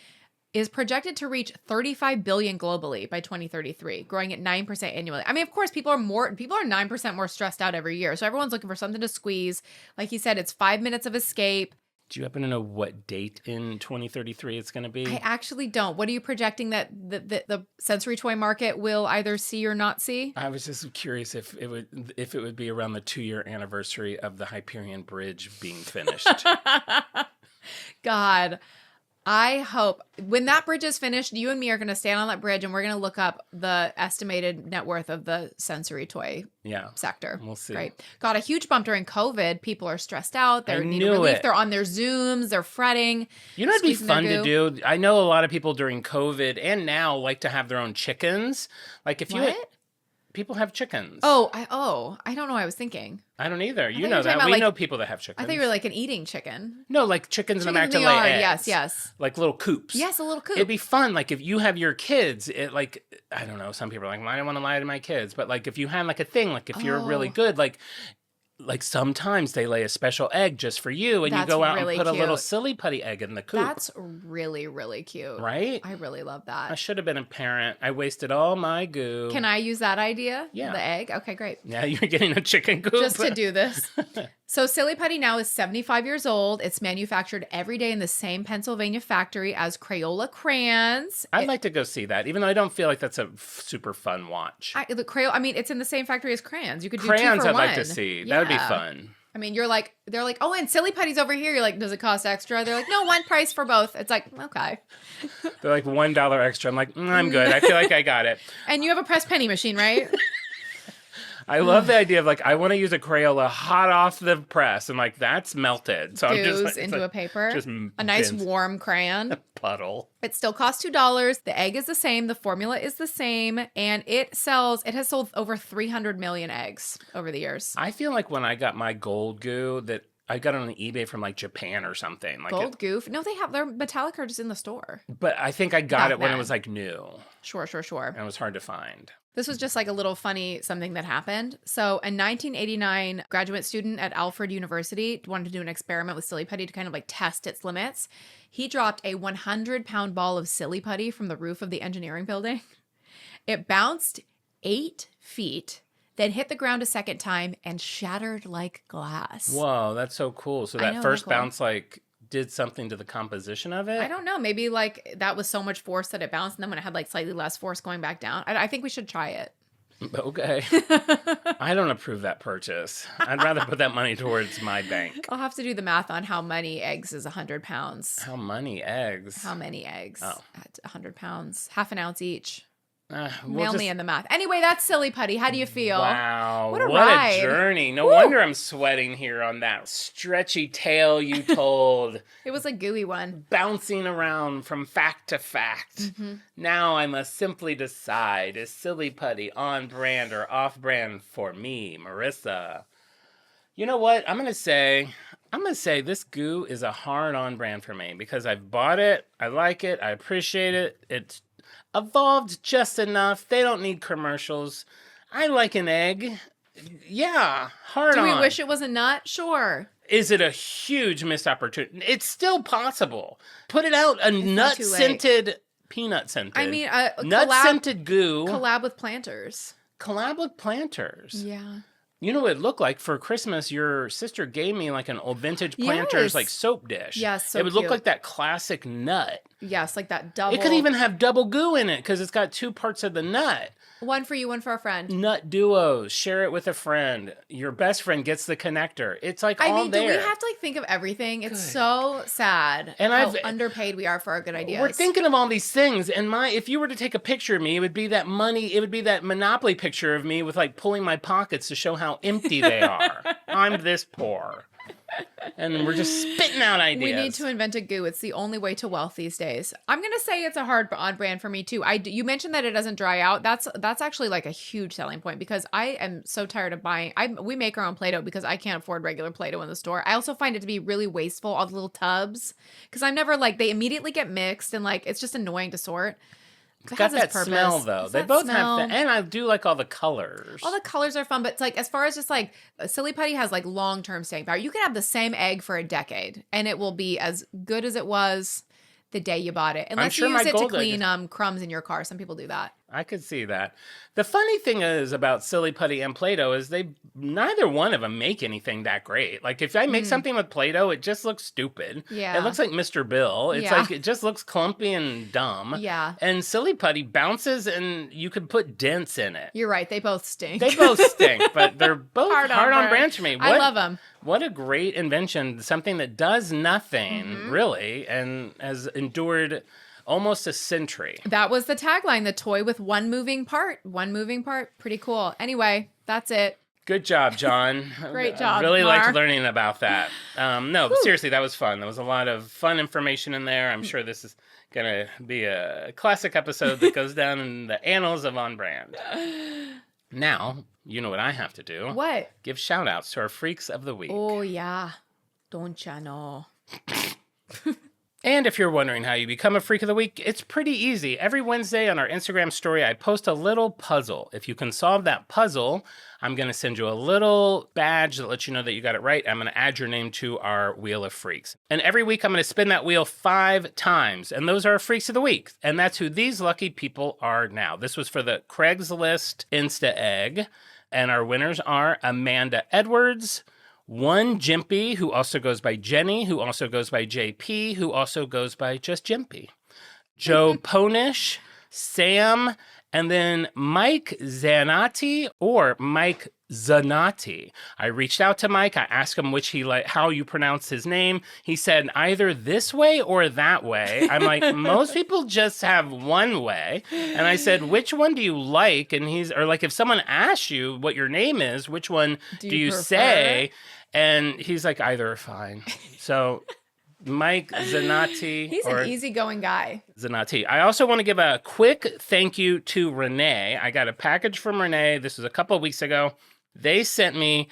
is projected to reach 35 billion globally by 2033, growing at 9% annually. I mean, of course, people are 9% more stressed out every year. So everyone's looking for something to squeeze. Like he said, it's 5 minutes of escape. Do you happen to know what date in 2033 it's going to be? I actually don't. What are you projecting that the sensory toy market will either see or not see? I was just curious if it would be around the 2-year anniversary of the Hyperion Bridge being finished. God, I hope when that bridge is finished, you and me are going to stand on that bridge and we're going to look up the estimated net worth of the sensory toy Yeah. sector. We'll see. Right. Got a huge bump during COVID. People are stressed out. They need knew relief. it. They're on their Zooms. They're fretting. You know, it'd be squeezing their fun to goo. do. I know a lot of people during COVID and now like to have their own chickens. Like if you What? people have chickens. I don't know what I was thinking. I don't either. thought You you know were talking that. about, We like- know people that have chickens. I thought you were like an eating chicken. No, like chickens in the back Chickens to in the lay yard. eggs. Yes. Like little coops. Yes, a little coop. It'd be fun. Like if you have your kids, I don't know. Some people are like, well, I don't want to lie to my kids. But like if you had like a thing, like if you're really Oh. good, like like sometimes they lay a special egg just for you, and That's you go out really and put a little cute. Silly Putty egg in the coop. That's really, really cute. Right? I really love I that. should have been a parent. I wasted all my goo. Can I use that idea? Yeah. The egg? Okay, great. Yeah, you're getting a chicken coop. Just to do this. So Silly Putty now is 75 years old. It's manufactured every day in the same Pennsylvania factory as Crayola crayons. I'd like to go see that, even though I don't feel like that's a super fun watch. I mean, it's in the same factory as crayons. You could do Crayons 2 for I'd one. like to see. That would be Yeah. fun. I mean, they're like, oh, and Silly Putty's over here. You're like, does it cost extra? They're like, no, one price for both. It's like, okay. They're like $1 extra. I'm like, I'm good. I feel like I got it. And you have a press penny machine, right? I love the idea of like, I want to use a Crayola hot off the press. And like, that's melted. So I'm just Goes like, into a paper. just A nice bins. warm crayon. Puddle. It still costs $2. The egg is the same. The formula is the same. And it has sold over 300 million eggs over the years. I feel like when I got my gold goo that I got it on eBay from like Japan or something. Like Gold goof. No, their metallic are just in the store. but I think I got Back it when it then. was like new Sure. and it was hard to find. This was just like a little funny something that happened. So, a 1989 graduate student at Alfred University wanted to do an experiment with Silly Putty to kind of like test its limits. He dropped a 100-pound ball of Silly Putty from the roof of the engineering building. It bounced 8 feet, then hit the ground a second time and shattered like glass. Whoa, that's so cool. So I that know, first Nicole. bounce like did something to the composition of it? I don't know. Maybe like that was so much force that it bounced, and then when it had like slightly less force going back down, I think we should try it. Okay. I don't approve that purchase. I'd rather put that money towards my bank. I'll have to do the math on how many eggs is 100 pounds. How many eggs? How many eggs Oh. at 100 pounds? Half an ounce each. We'll Nail me just- in the math. Anyway, that's Silly Putty. How do you feel? Wow. What a What ride. a journey. No Woo. wonder I'm sweating here on that stretchy tale you told, It was a gooey one. bouncing around from fact to fact. Mm-hmm. Now I must simply decide, is Silly Putty on brand or off brand for me, Marissa? You know what? I'm going to say this goo is a hard on brand for me because I've bought it. I like it. I appreciate it. It's evolved just enough. They don't need commercials. I like an egg. Yeah, hard Do on. we wish it was a nut? Sure. Is it a huge missed opportunity? It's still possible. Put it out a not nut too late. scented, peanut scented. I mean, nut scented goo. collab with planters. Collab with planters. Yeah. You know what it looked like for Christmas? Your sister gave me like an old vintage planters Yes. like soap dish. Yes, so it would look cute. like that classic nut. Yes, like that double. It could even have double goo in it because it's got 2 parts of the nut. One for you, one for a friend. Nut duos. Share it with a friend. Your best friend gets the connector. It's like I all mean, there. do we have to like think of everything? It's so sad And how I've- underpaid we are for our good ideas. We're thinking of all these things, and if you were to take a picture of me, it would be that Monopoly picture of me with like pulling my pockets to show how empty they are. I'm this poor. And we're just spitting out ideas. We need to invent a goo. It's the only way to wealth these days. I'm gonna say it's a hard on brand for me too. You mentioned that it doesn't dry out. That's actually like a huge selling point because I am so tired of buying. We make our own Play-Doh because I can't afford regular Play-Doh in the store. I also find it to be really wasteful, all the little tubs, because I'm never like they immediately get mixed and like it's just annoying to sort. It's It got has its that purpose. smell though. It's They that both smell. have that, and I do like all the colors. All the colors are fun, but it's like as far as just like Silly Putty has like long-term staying power. You can have the same egg for a decade and it will be as good as it was the day you bought it. Unless sure you my use it to gold egg clean crumbs in your car. Some people do that. I could see that. The funny thing is about Silly Putty and Play-Doh is neither one of them make anything that great. Like if I make something with Play-Doh, it just looks stupid. Yeah. It looks like Mr. Bill. It's Yeah. like it just looks clumpy and dumb. Yeah. And Silly Putty bounces and you could put dents in it. You're right. They both stink. They both stink, but they're both hard on brand for me. I love them. What a great invention. Something that does nothing, Mm-hmm. really, and has endured almost a century. That was the tagline, the toy with one moving part. One moving part. Pretty cool. Anyway, that's it. Good job, John. Great I job, really Mar. liked learning about that. No, but seriously, that was fun. There was a lot of fun information in there. I'm sure this is going to be a classic episode that goes down in the annals of On Brand. Now, you know what I have to do. What? Give shout outs to our Freaks of the Week. Oh, yeah. Don't ya know? And if you're wondering how you become a Freak of the Week, it's pretty easy. Every Wednesday on our Instagram story, I post a little puzzle. If you can solve that puzzle, I'm going to send you a little badge that lets you know that you got it right. I'm going to add your name to our Wheel of Freaks. And every week, I'm going to spin that wheel 5 times. And those are our Freaks of the Week. And that's who these lucky people are now. This was for the Craigslist Insta Egg. And our winners are Amanda Edwards, one Jimpy, who also goes by Jenny, who also goes by JP, who also goes by just Jimpy, Joe Ponish, Sam, and then Mike Zanatti or Mike Zanatti. I reached out to Mike. I asked him how you pronounce his name. He said either this way or that way. I'm like, most people just have one way. And I said, which one do you like? And if someone asks you what your name is, which one do you say? And he's like, either are fine. So Mike Zanatti. He's an easygoing guy. Zanatti. I also want to give a quick thank you to Renee. I got a package from Renee. This was a couple of weeks ago. They sent me...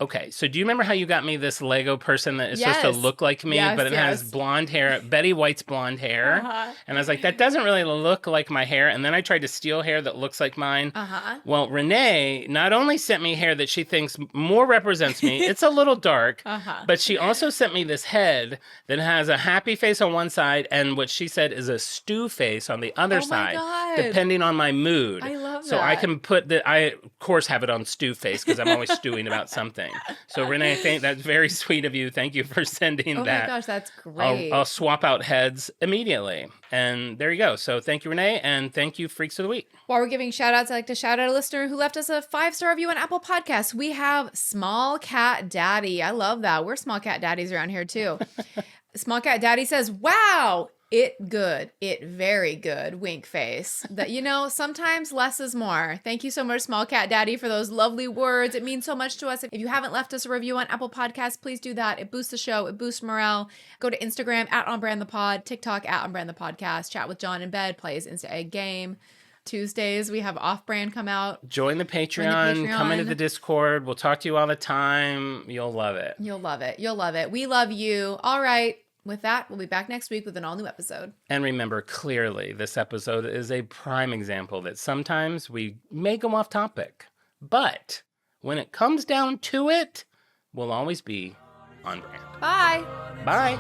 Okay, so do you remember how you got me this Lego person that is supposed to look like me, but it has blonde hair, Betty White's blonde hair? And I was like, that doesn't really look like my hair. And then I tried to steal hair that looks like mine. Well, Renee not only sent me hair that she thinks more represents me, it's a little dark, but she also sent me this head that has a happy face on one side and what she said is a stew face on the other side, depending on my mood. I love that. So I can I, of course, have it on stew face because I'm always stewing about something. So Renee, I think that's very sweet of you. Thank you for sending that. Oh my gosh, that's great. I'll swap out heads immediately. And there you go. So thank you, Renee, and thank you, Freaks of the Week. While we're giving shout outs, I'd like to shout out a listener who left us a 5-star review on Apple Podcasts. We have Small Cat Daddy. I love that. We're Small Cat Daddies around here too. Small Cat Daddy says, wow, it good. It very good. Wink face. That, sometimes less is more. Thank you so much, Small Cat Daddy, for those lovely words. It means so much to us. If you haven't left us a review on Apple Podcasts, please do that. It boosts the show. It boosts morale. Go to Instagram @OnBrandThePod, TikTok @OnBrandThePodcast, chat with Jon in bed, play his Insta Egg game. Tuesdays, we have Off Brand come out. Join the Patreon. Come into the Discord. We'll talk to you all the time. You'll love it. You'll love it. You'll love it. We love you. All right. With that, we'll be back next week with an all-new episode. And remember, clearly, this episode is a prime example that sometimes we may go off topic. But when it comes down to it, we'll always be on brand. Bye. Bye.